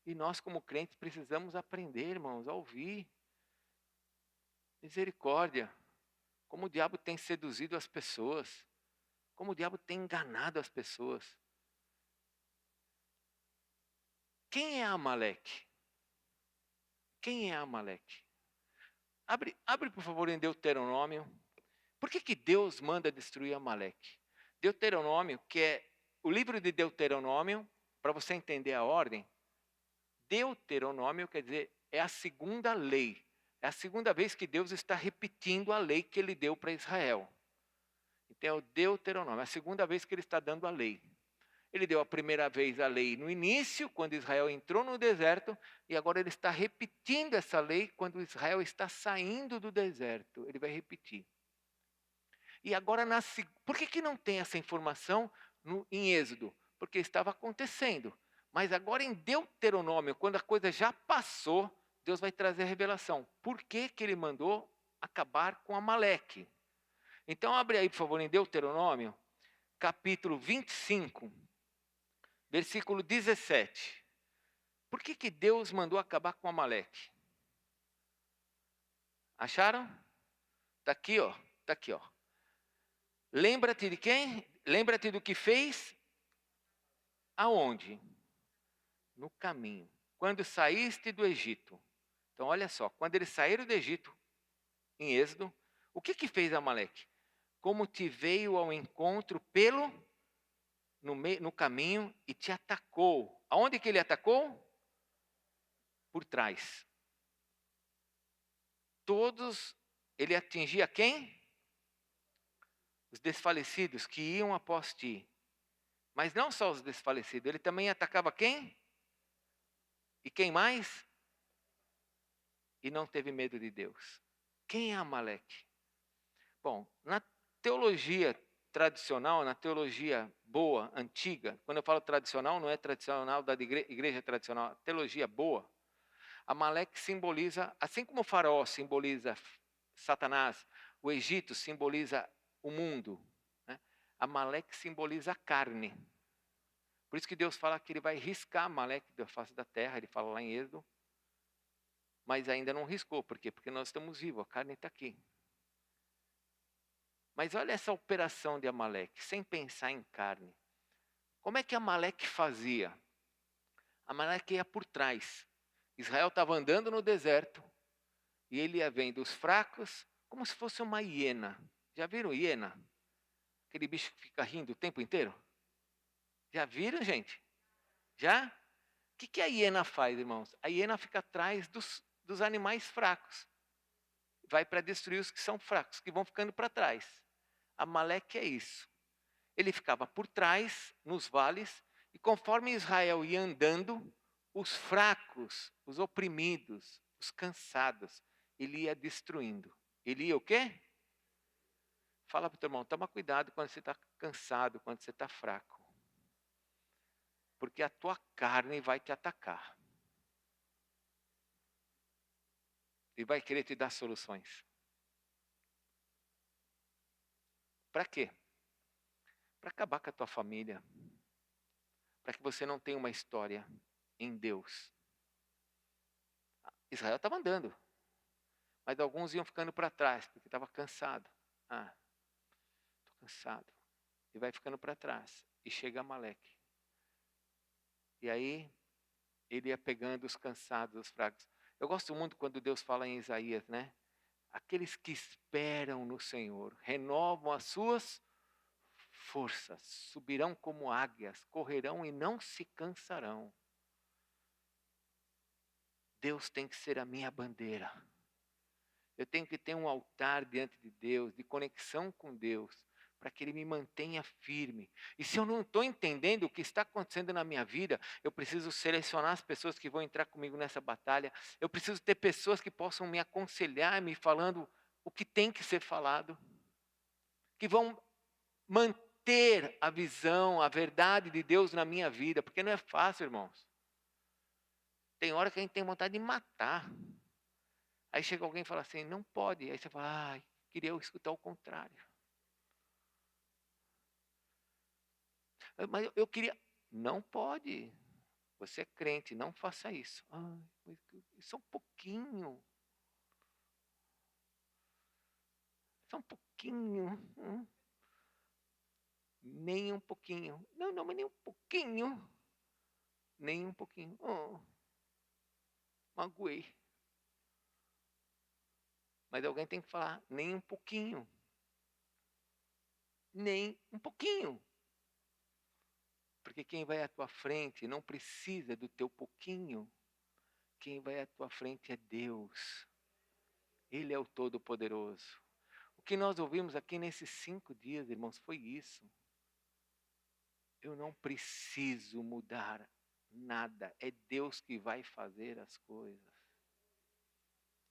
E nós, como crentes, precisamos aprender, irmãos, a ouvir. Misericórdia. Como o diabo tem seduzido as pessoas. Como o diabo tem enganado as pessoas. Quem é Amaleque? Quem é Amaleque? Abre, por favor, em Deuteronômio. Por que Deus manda destruir Amaleque? Deuteronômio, que é o livro de Deuteronômio, para você entender a ordem, Deuteronômio quer dizer, é a segunda lei. É a segunda vez que Deus está repetindo a lei que Ele deu para Israel. Então é o Deuteronômio, é a segunda vez que Ele está dando a lei. Ele deu a primeira vez a lei no início, quando Israel entrou no deserto, e agora Ele está repetindo essa lei quando Israel está saindo do deserto. Ele vai repetir. E agora, por que não tem essa informação em Êxodo, porque estava acontecendo. Mas agora em Deuteronômio, quando a coisa já passou, Deus vai trazer a revelação. Por que que ele mandou acabar com Amaleque? Então abre aí, por favor, em Deuteronômio, capítulo 25, versículo 17. Por que que Deus mandou acabar com Amaleque? Acharam? Está aqui, ó. Está aqui, ó. Lembra-te de quem? Lembra-te do que fez? Aonde? No caminho. Quando saíste do Egito. Então, olha só. Quando eles saíram do Egito, em Êxodo, o que que fez Amaleque? Como te veio ao encontro no caminho e te atacou. Aonde que ele atacou? Por trás. Ele atingia quem? Os desfalecidos que iam após ti. Mas não só os desfalecidos, ele também atacava quem? E quem mais? E não teve medo de Deus. Quem é Amaleque? Bom, na teologia tradicional, na teologia boa, antiga, quando eu falo tradicional, não é tradicional da igreja tradicional, teologia boa, Amaleque simboliza, assim como o faraó simboliza Satanás, o Egito simboliza o mundo, né? Amaleque simboliza a carne. Por isso que Deus fala que ele vai riscar Amaleque da face da terra, ele fala lá em Êxodo, mas ainda não riscou. Por quê? Porque nós estamos vivos, a carne está aqui. Mas olha essa operação de Amaleque, sem pensar em carne. Como é que Amaleque fazia? Amaleque ia por trás. Israel estava andando no deserto e ele ia vendo os fracos como se fosse uma hiena. Já viram hiena? Aquele bicho que fica rindo o tempo inteiro? Já viram, gente? Já? O que a hiena faz, irmãos? A hiena fica atrás dos animais fracos. Vai para destruir os que são fracos, que vão ficando para trás. Amaleque é isso. Ele ficava por trás, nos vales, e conforme Israel ia andando, os fracos, os oprimidos, os cansados, ele ia destruindo. Ele ia o quê? Fala para o teu irmão, toma cuidado quando você está cansado, quando você está fraco. Porque a tua carne vai te atacar. E vai querer te dar soluções. Para quê? Para acabar com a tua família. Para que você não tenha uma história em Deus. Israel estava andando. Mas alguns iam ficando para trás, porque estava cansado. Estou cansado. E vai ficando para trás. E chega Amaleque. E aí, ele ia pegando os cansados, os fracos. Eu gosto muito quando Deus fala em Isaías, né? Aqueles que esperam no Senhor, renovam as suas forças, subirão como águias, correrão e não se cansarão. Deus tem que ser a minha bandeira. Eu tenho que ter um altar diante de Deus, de conexão com Deus, para que Ele me mantenha firme. E se eu não estou entendendo o que está acontecendo na minha vida, eu preciso selecionar as pessoas que vão entrar comigo nessa batalha. Eu preciso ter pessoas que possam me aconselhar, me falando o que tem que ser falado. Que vão manter a visão, a verdade de Deus na minha vida. Porque não é fácil, irmãos. Tem hora que a gente tem vontade de matar. Aí chega alguém e fala assim, não pode. Aí você fala, queria eu escutar o contrário. Mas eu queria. Não pode. Você é crente, não faça isso. Isso é um pouquinho. Só um pouquinho. Nem um pouquinho. Não, mas nem um pouquinho. Nem um pouquinho. Magoei. Mas alguém tem que falar, nem um pouquinho. Nem um pouquinho. Porque quem vai à tua frente não precisa do teu pouquinho. Quem vai à tua frente é Deus. Ele é o Todo-Poderoso. O que nós ouvimos aqui nesses 5 dias, irmãos, foi isso. Eu não preciso mudar nada. É Deus que vai fazer as coisas.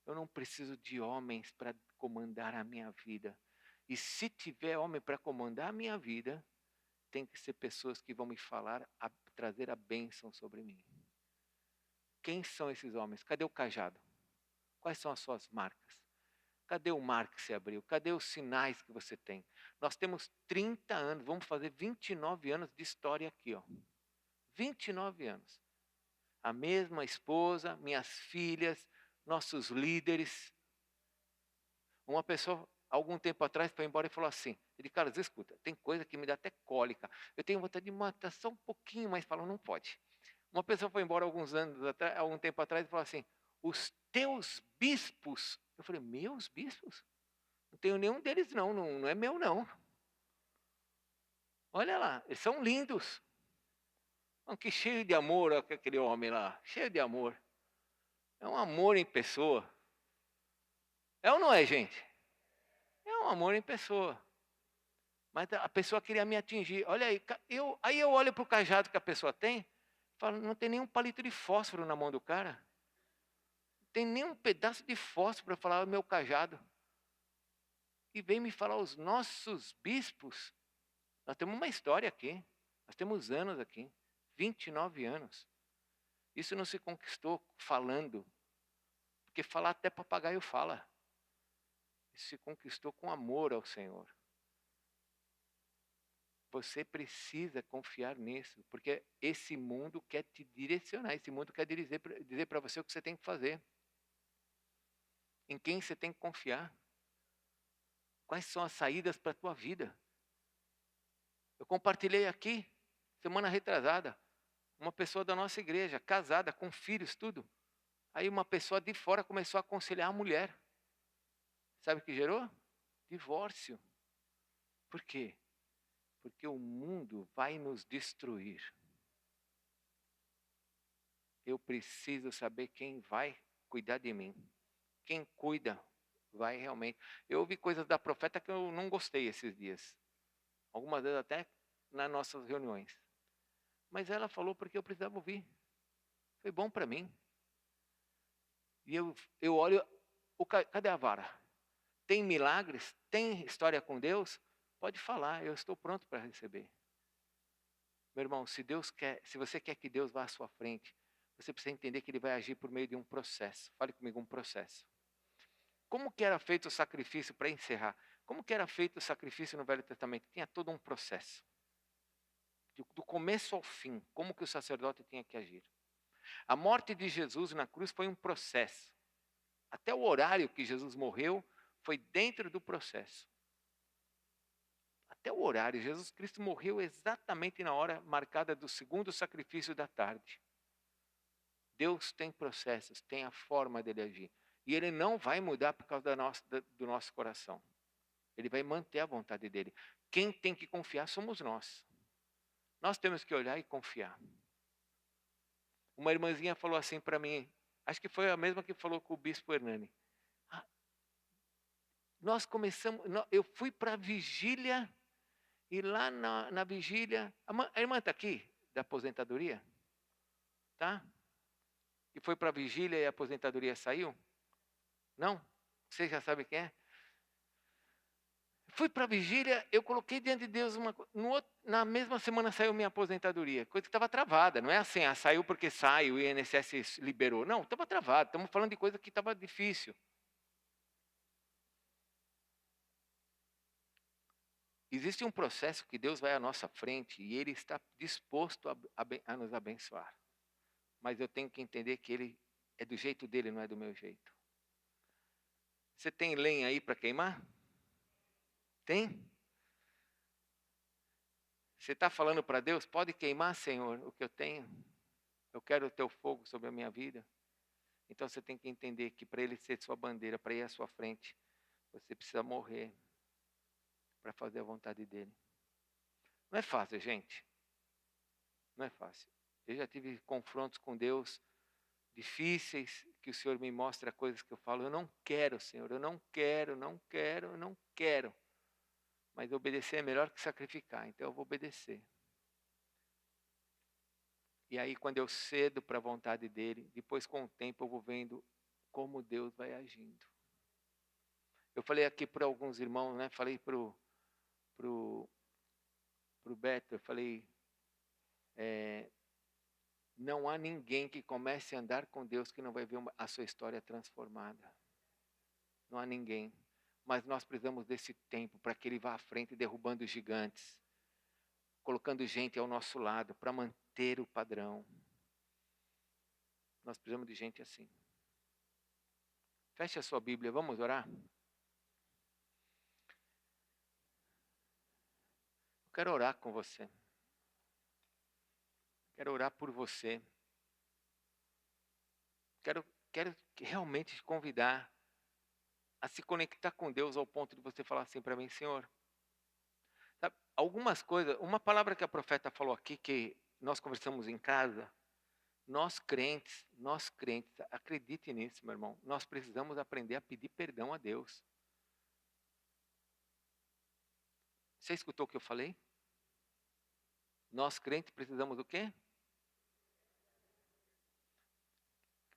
Eu não preciso de homens para comandar a minha vida. E se tiver homem para comandar a minha vida, tem que ser pessoas que vão me falar, trazer a bênção sobre mim. Quem são esses homens? Cadê o cajado? Quais são as suas marcas? Cadê o mar que se abriu? Cadê os sinais que você tem? Nós temos 30 anos, vamos fazer 29 anos de história aqui, ó. 29 anos. A mesma esposa, minhas filhas, nossos líderes. Uma pessoa, algum tempo atrás, foi embora e falou assim, ele, Carlos, escuta, tem coisa que me dá até cólica. Eu tenho vontade de matar só um pouquinho, mas falou, não pode. Uma pessoa foi embora algum tempo atrás e falou assim, os teus bispos. Eu falei, meus bispos? Não tenho nenhum deles não é meu não. Olha lá, eles são lindos. Que cheio de amor, aquele homem lá, cheio de amor. É um amor em pessoa. É ou não é, gente? É um amor em pessoa. Mas a pessoa queria me atingir. Olha aí, aí eu olho para o cajado que a pessoa tem, falo, não tem nenhum palito de fósforo na mão do cara. Não tem nenhum pedaço de fósforo para falar o meu cajado. E vem me falar os nossos bispos. Nós temos uma história aqui. Nós temos anos aqui. 29 anos. Isso não se conquistou falando. Porque falar até papagaio fala. Isso se conquistou com amor ao Senhor. Você precisa confiar nisso, porque esse mundo quer te direcionar, esse mundo quer dizer para você o que você tem que fazer. Em quem você tem que confiar. Quais são as saídas para a tua vida. Eu compartilhei aqui, semana retrasada, uma pessoa da nossa igreja, casada, com filhos, tudo. Aí uma pessoa de fora começou a aconselhar a mulher. Sabe o que gerou? Divórcio. Por quê? Porque o mundo vai nos destruir. Eu preciso saber quem vai cuidar de mim. Quem cuida vai realmente. Eu ouvi coisas da profeta que eu não gostei esses dias. Algumas vezes até nas nossas reuniões. Mas ela falou porque eu precisava ouvir. Foi bom para mim. E eu olho, cadê a vara? Tem milagres? Tem história com Deus? Pode falar, eu estou pronto para receber. Meu irmão, se você quer que Deus vá à sua frente, você precisa entender que Ele vai agir por meio de um processo. Fale comigo, um processo. Como que era feito o sacrifício, para encerrar? Como que era feito o sacrifício no Velho Testamento? Tinha todo um processo. Do começo ao fim, como que o sacerdote tinha que agir. A morte de Jesus na cruz foi um processo. Até o horário que Jesus morreu foi dentro do processo. Até o horário, Jesus Cristo morreu exatamente na hora marcada do segundo sacrifício da tarde. Deus tem processos, tem a forma dele agir. E ele não vai mudar por causa do nosso coração. Ele vai manter a vontade dele. Quem tem que confiar somos nós. Nós temos que olhar e confiar. Uma irmãzinha falou assim para mim, acho que foi a mesma que falou com o bispo Hernani. Eu fui para a vigília, e lá na vigília, a irmã está aqui, da aposentadoria? Tá? E foi para a vigília e a aposentadoria saiu? Não? Você já sabe quem é? Fui para a vigília, eu coloquei diante de Deus na mesma semana saiu minha aposentadoria. Coisa que estava travada, não é assim, saiu porque sai, o INSS liberou. Não, estava travado, estamos falando de coisa que estava difícil. Existe um processo que Deus vai à nossa frente e Ele está disposto a nos abençoar. Mas eu tenho que entender que Ele é do jeito dele, não é do meu jeito. Você tem lenha aí para queimar? Tem? Você está falando para Deus, pode queimar, Senhor, o que eu tenho? Eu quero o teu fogo sobre a minha vida. Então você tem que entender que para Ele ser sua bandeira, para ir à sua frente, você precisa morrer para fazer a vontade dEle. Não é fácil, gente. Não é fácil. Eu já tive confrontos com Deus difíceis, que o Senhor me mostra coisas que eu falo, eu não quero, Senhor, eu não quero. Mas obedecer é melhor que sacrificar, então eu vou obedecer. E aí quando eu cedo para a vontade dEle, depois com o tempo eu vou vendo como Deus vai agindo. Eu falei aqui para alguns irmãos, né? Falei pro o Beto, eu falei, não há ninguém que comece a andar com Deus que não vai ver a sua história transformada. Não há ninguém. Mas nós precisamos desse tempo para que Ele vá à frente derrubando os gigantes, colocando gente ao nosso lado para manter o padrão. Nós precisamos de gente assim. Feche a sua Bíblia, vamos orar? Eu quero orar com você. Quero orar por você. Quero realmente te convidar a se conectar com Deus ao ponto de você falar assim para mim, Senhor, sabe, algumas coisas, uma palavra que a profeta falou aqui, que nós conversamos em casa, nós crentes, acredite nisso, meu irmão, nós precisamos aprender a pedir perdão a Deus. Você escutou o que eu falei? Nós crentes precisamos do quê?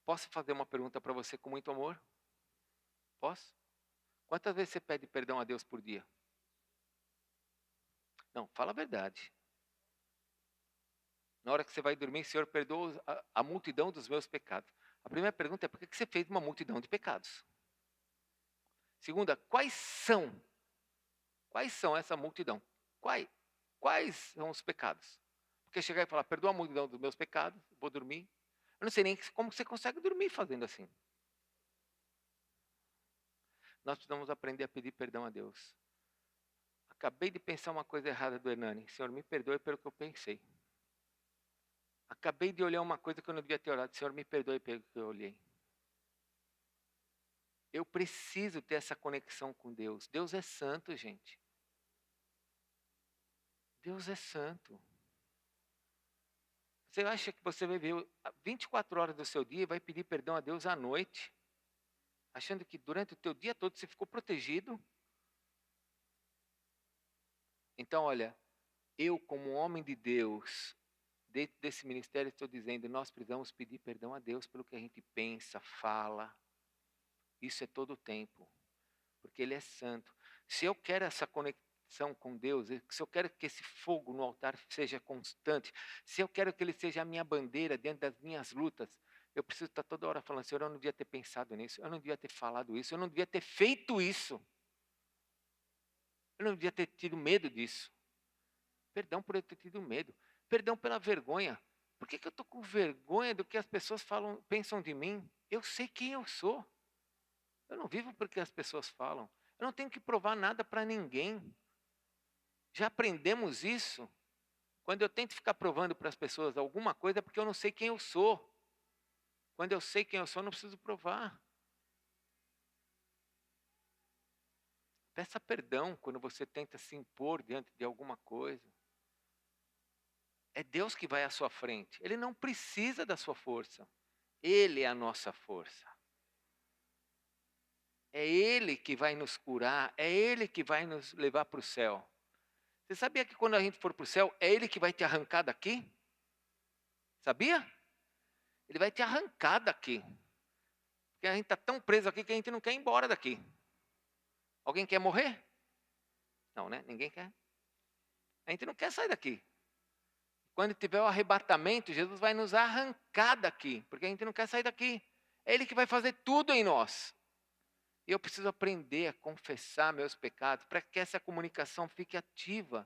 Posso fazer uma pergunta para você com muito amor? Posso? Quantas vezes você pede perdão a Deus por dia? Não, fala a verdade. Na hora que você vai dormir, Senhor, perdoa a multidão dos meus pecados. A primeira pergunta é, por que você fez uma multidão de pecados? Segunda, quais são essa multidão? Quais são os pecados? Porque chegar e falar, perdoa a multidão dos meus pecados, vou dormir. Eu não sei nem como você consegue dormir fazendo assim. Nós precisamos aprender a pedir perdão a Deus. Acabei de pensar uma coisa errada do Hernani. Senhor, me perdoe pelo que eu pensei. Acabei de olhar uma coisa que eu não devia ter olhado. Senhor, me perdoe pelo que eu olhei. Eu preciso ter essa conexão com Deus. Deus é santo, gente. Deus é santo. Você acha que você vai ver 24 horas do seu dia e vai pedir perdão a Deus à noite? Achando que durante o teu dia todo você ficou protegido? Então, olha, eu como homem de Deus, dentro desse ministério estou dizendo, nós precisamos pedir perdão a Deus pelo que a gente pensa, fala. Isso é todo o tempo, porque Ele é santo. Se eu quero essa conexão com Deus, se eu quero que esse fogo no altar seja constante, se eu quero que Ele seja a minha bandeira dentro das minhas lutas, eu preciso estar toda hora falando, Senhor, eu não devia ter pensado nisso, eu não devia ter falado isso, eu não devia ter feito isso. Eu não devia ter tido medo disso. Perdão por eu ter tido medo. Perdão pela vergonha. Por que eu estou com vergonha do que as pessoas pensam de mim? Eu sei quem eu sou. Eu não vivo porque as pessoas falam. Eu não tenho que provar nada para ninguém. Já aprendemos isso. Quando eu tento ficar provando para as pessoas alguma coisa é porque eu não sei quem eu sou. Quando eu sei quem eu sou, eu não preciso provar. Peça perdão quando você tenta se impor diante de alguma coisa. É Deus que vai à sua frente. Ele não precisa da sua força. Ele é a nossa força. É Ele que vai nos curar. É Ele que vai nos levar para o céu. Você sabia que quando a gente for para o céu, é Ele que vai te arrancar daqui? Sabia? Ele vai te arrancar daqui. Porque a gente está tão preso aqui que a gente não quer ir embora daqui. Alguém quer morrer? Não, né? Ninguém quer. A gente não quer sair daqui. Quando tiver o arrebatamento, Jesus vai nos arrancar daqui, porque a gente não quer sair daqui. É Ele que vai fazer tudo em nós. E eu preciso aprender a confessar meus pecados, para que essa comunicação fique ativa.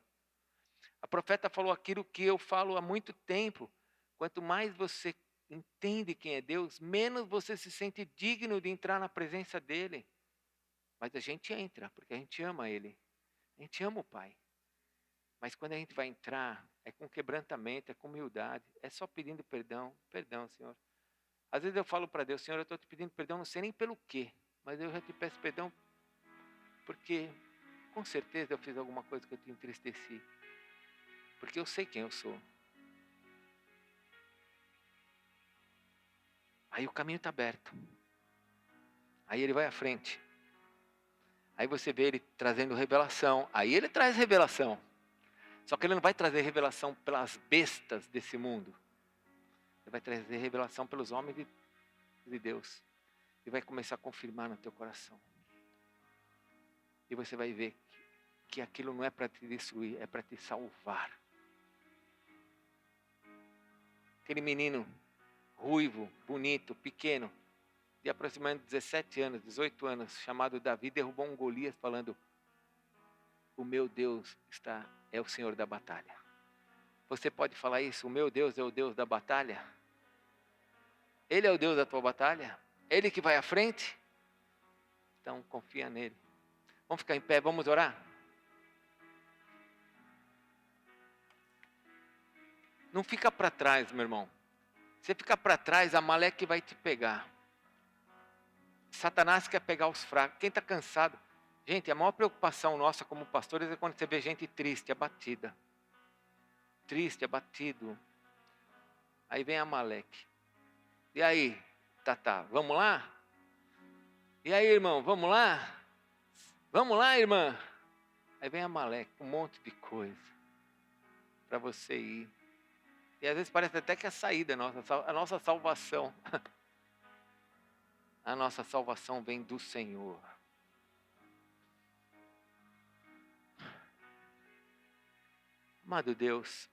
A profeta falou aquilo que eu falo há muito tempo. Quanto mais você entende quem é Deus, menos você se sente digno de entrar na presença dEle. Mas a gente entra, porque a gente ama Ele. A gente ama o Pai. Mas quando a gente vai entrar, é com quebrantamento, é com humildade, é só pedindo perdão. Perdão, Senhor. Às vezes eu falo para Deus, Senhor, eu estou te pedindo perdão, não sei nem pelo quê, mas eu já te peço perdão porque com certeza eu fiz alguma coisa que eu te entristeci. Porque eu sei quem eu sou. Aí o caminho está aberto. Aí Ele vai à frente. Aí você vê Ele trazendo revelação. Aí Ele traz revelação. Só que Ele não vai trazer revelação pelas bestas desse mundo. Ele vai trazer revelação pelos homens de Deus. E vai começar a confirmar no teu coração. E você vai ver que aquilo não é para te destruir, é para te salvar. Aquele menino ruivo, bonito, pequeno, de aproximadamente 17 anos, 18 anos, chamado Davi, derrubou um Golias falando: o meu Deus é o Senhor da batalha. Você pode falar isso? O meu Deus é o Deus da batalha? Ele é o Deus da tua batalha? Ele que vai à frente? Então confia nele. Vamos ficar em pé, vamos orar? Não fica para trás, meu irmão. Você ficar para trás, Amaleque vai te pegar. Satanás quer pegar os fracos. Quem está cansado? Gente, a maior preocupação nossa como pastores é quando você vê gente triste, abatida. Triste, abatido. Aí vem Amaleque. E aí, Tatá, vamos lá? E aí, irmão, vamos lá? Vamos lá, irmã? Aí vem Amaleque, um monte de coisa para você ir. E às vezes parece até que é a saída, a nossa salvação. A nossa salvação vem do Senhor. Amado Deus,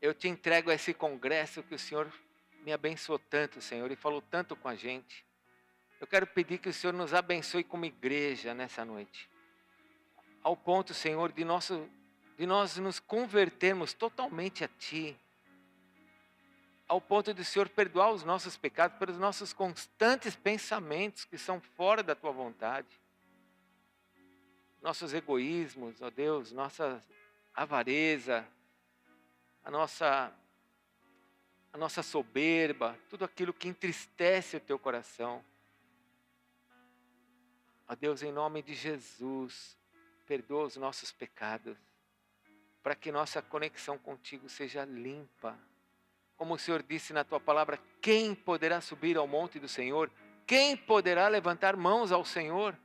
eu te entrego a esse congresso que o Senhor me abençoou tanto, Senhor, e falou tanto com a gente. Eu quero pedir que o Senhor nos abençoe como igreja nessa noite. Ao ponto, Senhor, de nós nos convertermos totalmente a Ti. Ao ponto de o Senhor perdoar os nossos pecados pelos nossos constantes pensamentos que são fora da Tua vontade. Nossos egoísmos, ó Deus, nossa avareza, a nossa soberba, tudo aquilo que entristece o Teu coração. Ó Deus, em nome de Jesus, perdoa os nossos pecados, para que nossa conexão contigo seja limpa. Como o Senhor disse na Tua palavra, quem poderá subir ao monte do Senhor? Quem poderá levantar mãos ao Senhor?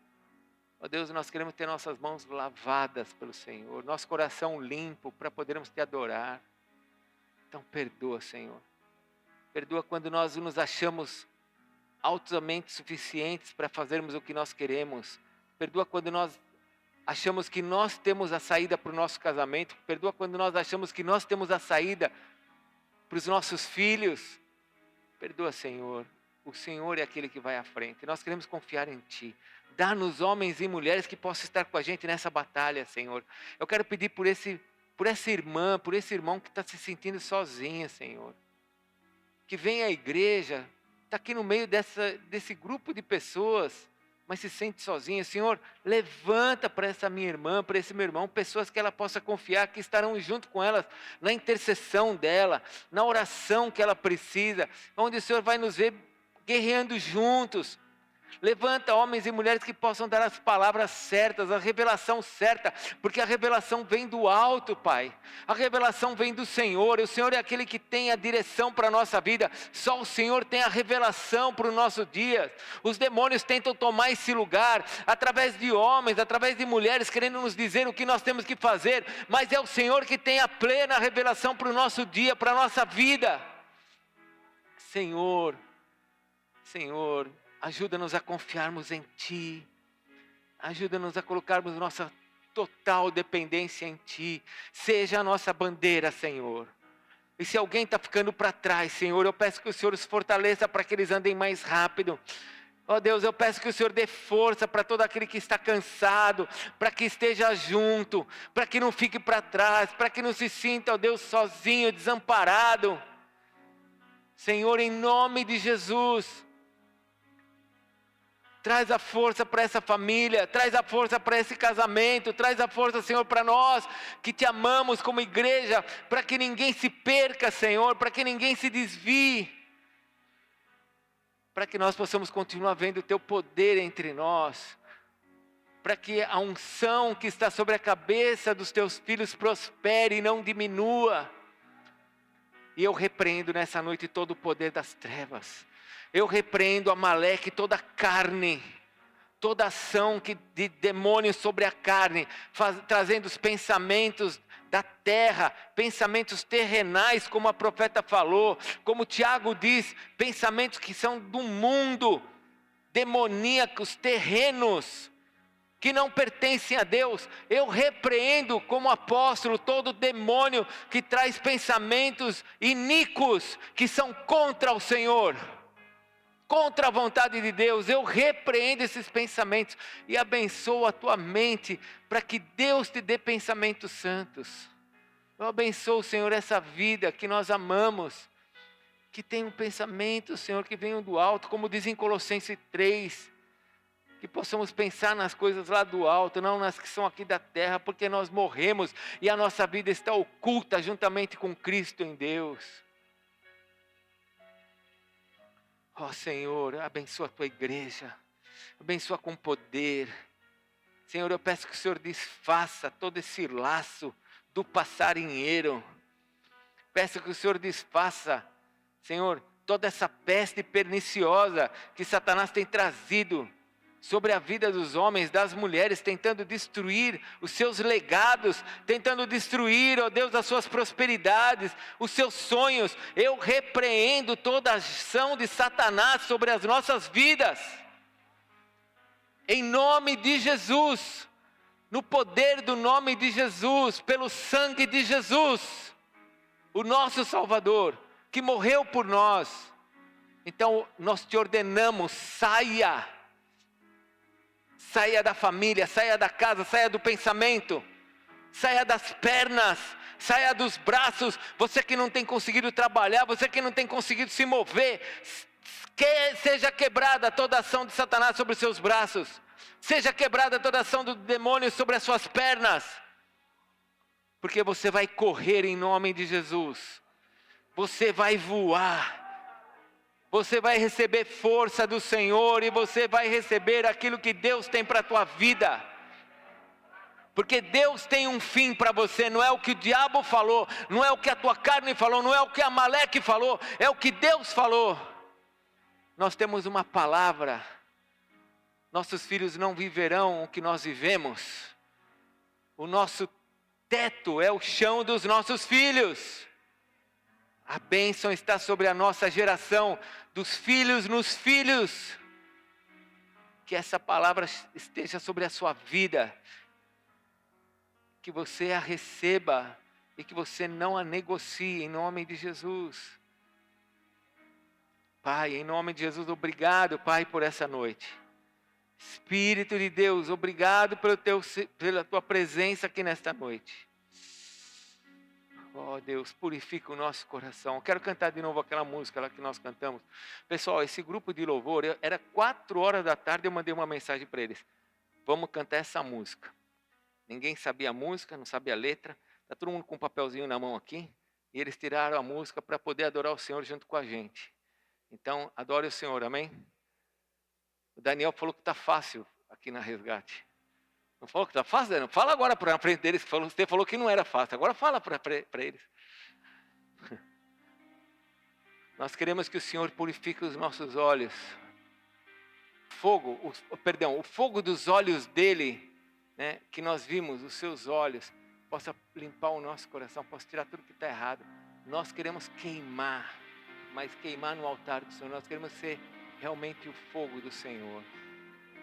Ó Deus, nós queremos ter nossas mãos lavadas pelo Senhor, nosso coração limpo para podermos Te adorar. Então perdoa, Senhor. Perdoa quando nós nos achamos altamente suficientes para fazermos o que nós queremos. Perdoa quando nós achamos que nós temos a saída para o nosso casamento. Perdoa quando nós achamos que nós temos a saída para os nossos filhos. Perdoa, Senhor. O Senhor é aquele que vai à frente. Nós queremos confiar em Ti. Dá-nos homens e mulheres que possam estar com a gente nessa batalha, Senhor. Eu quero pedir por essa irmã, por esse irmão que está se sentindo sozinho, Senhor. Que vem à igreja, está aqui no meio desse grupo de pessoas, mas se sente sozinha. Senhor, levanta para essa minha irmã, para esse meu irmão, pessoas que ela possa confiar, que estarão junto com elas na intercessão dela, na oração que ela precisa, onde o Senhor vai nos ver guerreando juntos. Levanta homens e mulheres que possam dar as palavras certas, a revelação certa, porque a revelação vem do alto, Pai. A revelação vem do Senhor, e o Senhor é aquele que tem a direção para a nossa vida. Só o Senhor tem a revelação para o nosso dia. Os demônios tentam tomar esse lugar, através de homens, através de mulheres, querendo nos dizer o que nós temos que fazer, mas é o Senhor que tem a plena revelação para o nosso dia, para a nossa vida. Senhor, ajuda-nos a confiarmos em Ti. Ajuda-nos a colocarmos nossa total dependência em Ti. Seja a nossa bandeira, Senhor. E se alguém está ficando para trás, Senhor, eu peço que o Senhor os fortaleça para que eles andem mais rápido. Ó Deus, eu peço que o Senhor dê força para todo aquele que está cansado, para que esteja junto, para que não fique para trás, para que não se sinta, ó Deus, sozinho, desamparado. Senhor, em nome de Jesus, traz a força para essa família, traz a força para esse casamento, traz a força, Senhor, para nós que Te amamos como igreja, para que ninguém se perca, Senhor, para que ninguém se desvie, para que nós possamos continuar vendo o Teu poder entre nós, para que a unção que está sobre a cabeça dos Teus filhos prospere e não diminua. E eu repreendo nessa noite todo o poder das trevas. Eu repreendo Amaleque, toda carne, toda ação de demônios sobre a carne, trazendo os pensamentos da terra, pensamentos terrenais, como a profeta falou, como Tiago diz, pensamentos que são do mundo, demoníacos, terrenos. que não pertencem a Deus. Eu repreendo como apóstolo todo demônio que traz pensamentos iníquos que são contra o Senhor, contra a vontade de Deus. Eu repreendo esses pensamentos e abençoo a tua mente para que Deus te dê pensamentos santos. Eu abençoo, Senhor, essa vida que nós amamos, que tem um pensamento, Senhor, que venham do alto, como diz em Colossenses 3, que possamos pensar nas coisas lá do alto, não nas que são aqui da terra, porque nós morremos e a nossa vida está oculta juntamente com Cristo em Deus. Ó Senhor, abençoa a tua igreja, abençoa com poder. Senhor, eu peço que o Senhor desfaça todo esse laço do passarinheiro. Peço que o Senhor desfaça, Senhor, toda essa peste perniciosa que Satanás tem trazido sobre a vida dos homens, das mulheres, tentando destruir os seus legados, tentando destruir, ó Deus, as suas prosperidades, os seus sonhos. Eu repreendo toda a ação de Satanás sobre as nossas vidas, em nome de Jesus, no poder do nome de Jesus, pelo sangue de Jesus, o nosso Salvador, que morreu por nós. Então nós te ordenamos, saia da família, saia da casa, saia do pensamento, saia das pernas, saia dos braços. Você que não tem conseguido trabalhar, você que não tem conseguido se mover, que seja quebrada toda ação de Satanás sobre os seus braços, seja quebrada toda ação do demônio sobre as suas pernas, porque você vai correr em nome de Jesus, você vai voar, você vai receber força do Senhor e você vai receber aquilo que Deus tem para a tua vida. Porque Deus tem um fim para você, não é o que o diabo falou, não é o que a tua carne falou, não é o que Amaleque falou, é o que Deus falou. Nós temos uma palavra, nossos filhos não viverão o que nós vivemos, o nosso teto é o chão dos nossos filhos. A bênção está sobre a nossa geração, dos filhos nos filhos. Que essa palavra esteja sobre a sua vida, que você a receba e que você não a negocie, em nome de Jesus. Pai, em nome de Jesus, obrigado, Pai, por essa noite. Espírito de Deus, obrigado pela tua presença aqui nesta noite. Oh Deus, purifica o nosso coração. Eu quero cantar de novo aquela música lá que nós cantamos. Pessoal, esse grupo de louvor, era 4 da tarde, eu mandei uma mensagem para eles. Vamos cantar essa música. Ninguém sabia a música, não sabia a letra. Está todo mundo com um papelzinho na mão aqui. E eles tiraram a música para poder adorar o Senhor junto com a gente. Então, adore o Senhor, amém? O Daniel falou que está fácil aqui na Resgate. Não falou que está fácil, Daniel? Fala agora para frente deles. Você falou que não era fácil. Agora fala para eles. Nós queremos que o Senhor purifique os nossos olhos. O fogo dos olhos dele, né, que nós vimos, os seus olhos, possa limpar o nosso coração, possa tirar tudo que está errado. Nós queremos queimar, mas queimar no altar do Senhor. Nós queremos ser realmente o fogo do Senhor.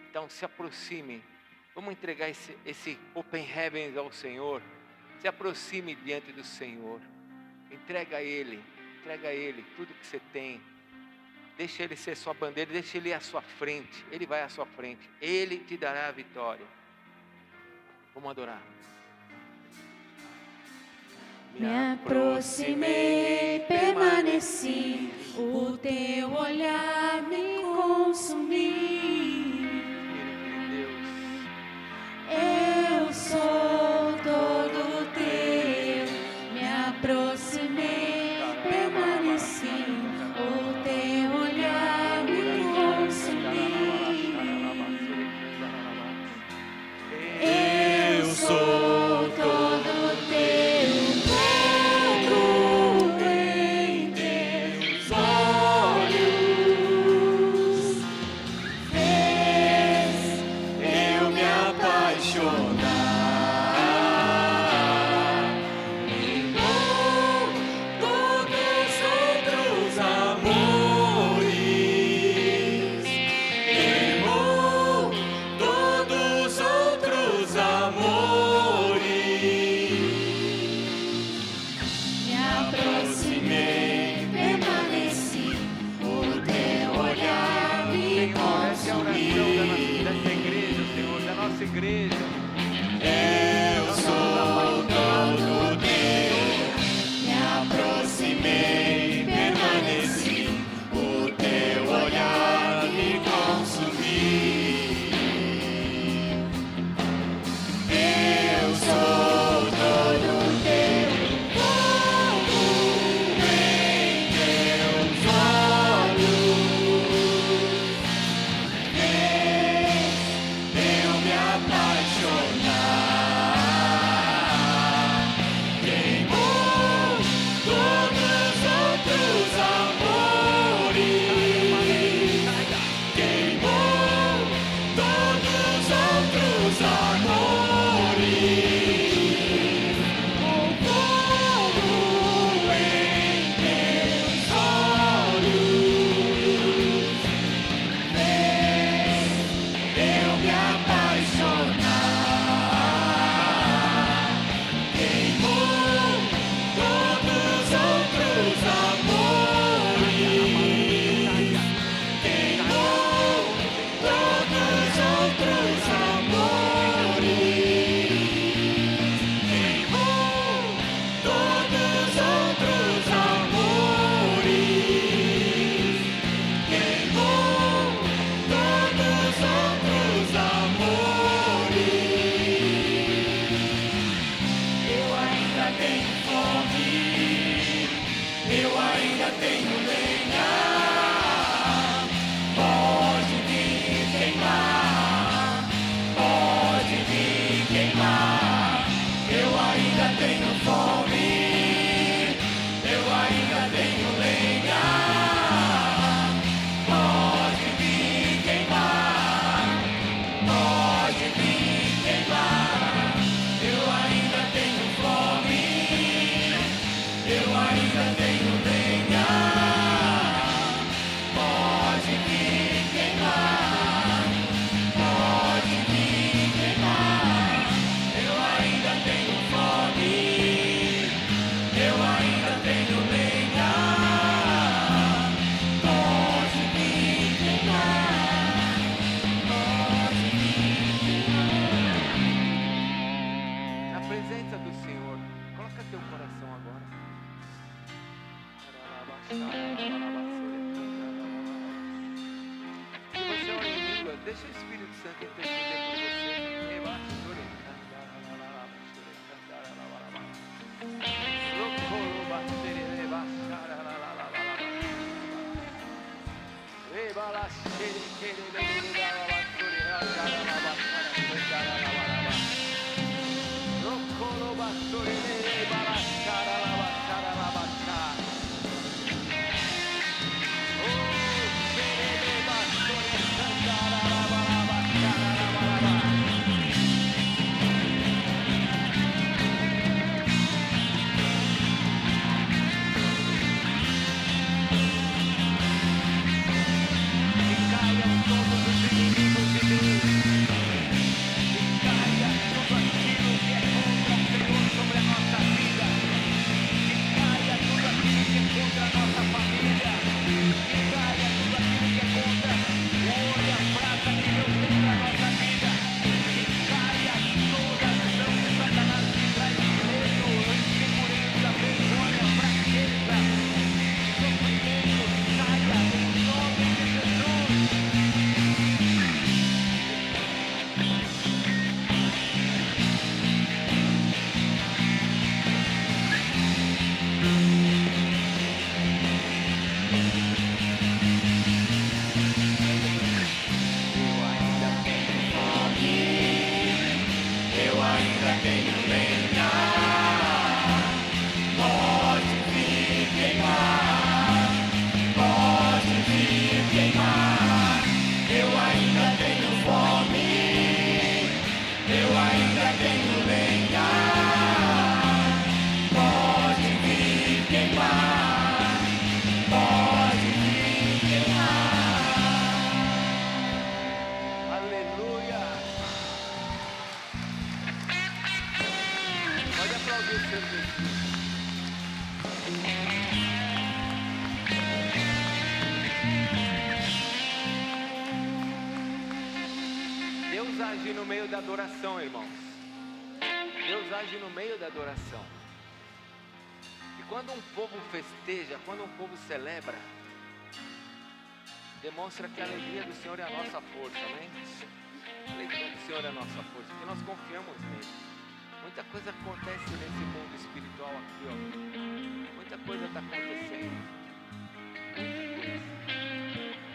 Então se aproxime. Vamos entregar esse Open Heavens ao Senhor. Se aproxime diante do Senhor. Entrega a Ele tudo que você tem. Deixa Ele ser sua bandeira, deixa Ele ir à sua frente. Ele vai à sua frente. Ele te dará a vitória. Vamos adorar. Me aproximei, permaneci, o teu olhar me consumiu. Eu sou todo teu, me aproximei, permaneci, o teu olhar me consumiu. Eu sou todo teu, pego em teus olhos. Deixa o Espírito Santo interceder por você. Deus age no meio da adoração, irmãos. Deus age no meio da adoração. E quando um povo festeja, quando um povo celebra, demonstra que a alegria do Senhor é a nossa força, amém? A alegria do Senhor é a nossa força, porque nós confiamos nele. Muita coisa acontece nesse mundo espiritual aqui, ó. Muita coisa está acontecendo. Muita coisa.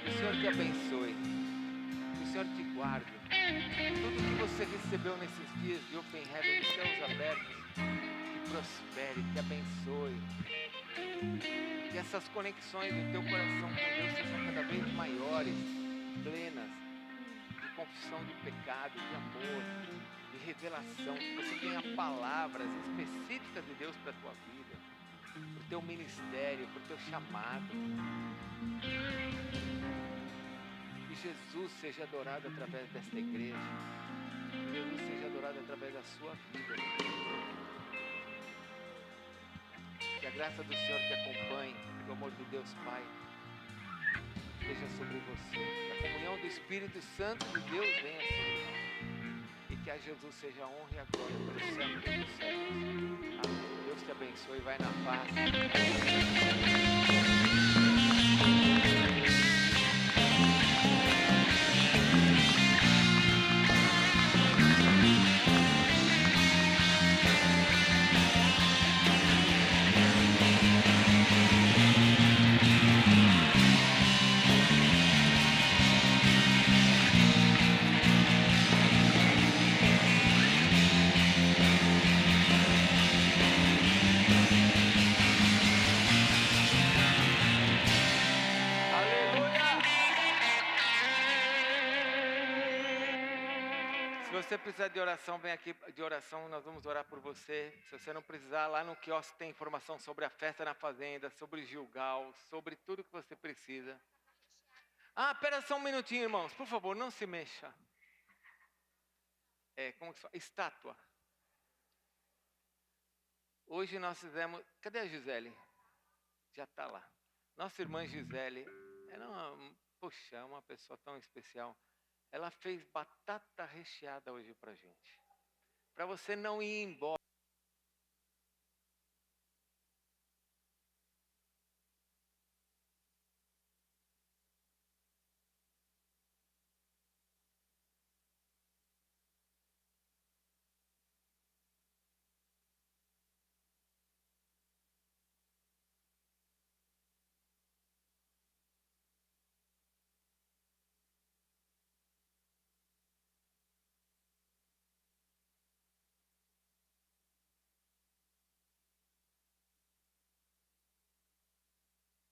Que o Senhor te abençoe. Que o Senhor te guarde. Tudo que você recebeu nesses dias de Open Heaven, de céus abertos, te prospere, te abençoe. Que essas conexões do teu coração com Deus sejam cada vez maiores, plenas, de confissão de pecado, de amor, de revelação. Que você tenha palavras específicas de Deus para a tua vida, para o teu ministério, para o teu chamado. Que Jesus seja adorado através desta igreja. Que Jesus seja adorado através da sua vida. Que a graça do Senhor te acompanhe, que o amor de Deus Pai esteja sobre você. Que a comunhão do Espírito Santo de Deus venha sobre nós. E que a Jesus seja a honra e a glória pelos séculos dos séculos. Amém. Deus te abençoe e vai na paz. Se você precisar de oração, vem aqui de oração, nós vamos orar por você. Se você não precisar, lá no quiosque tem informação sobre a festa na fazenda, sobre Gilgal, sobre tudo que você precisa. Espera só um minutinho, irmãos, por favor, não se mexa. Como que se fala? Estátua. Hoje nós fizemos... Cadê a Gisele? Já está lá. Nossa irmã Gisele, ela é uma pessoa tão especial. Ela fez batata recheada hoje pra gente. Para você não ir embora.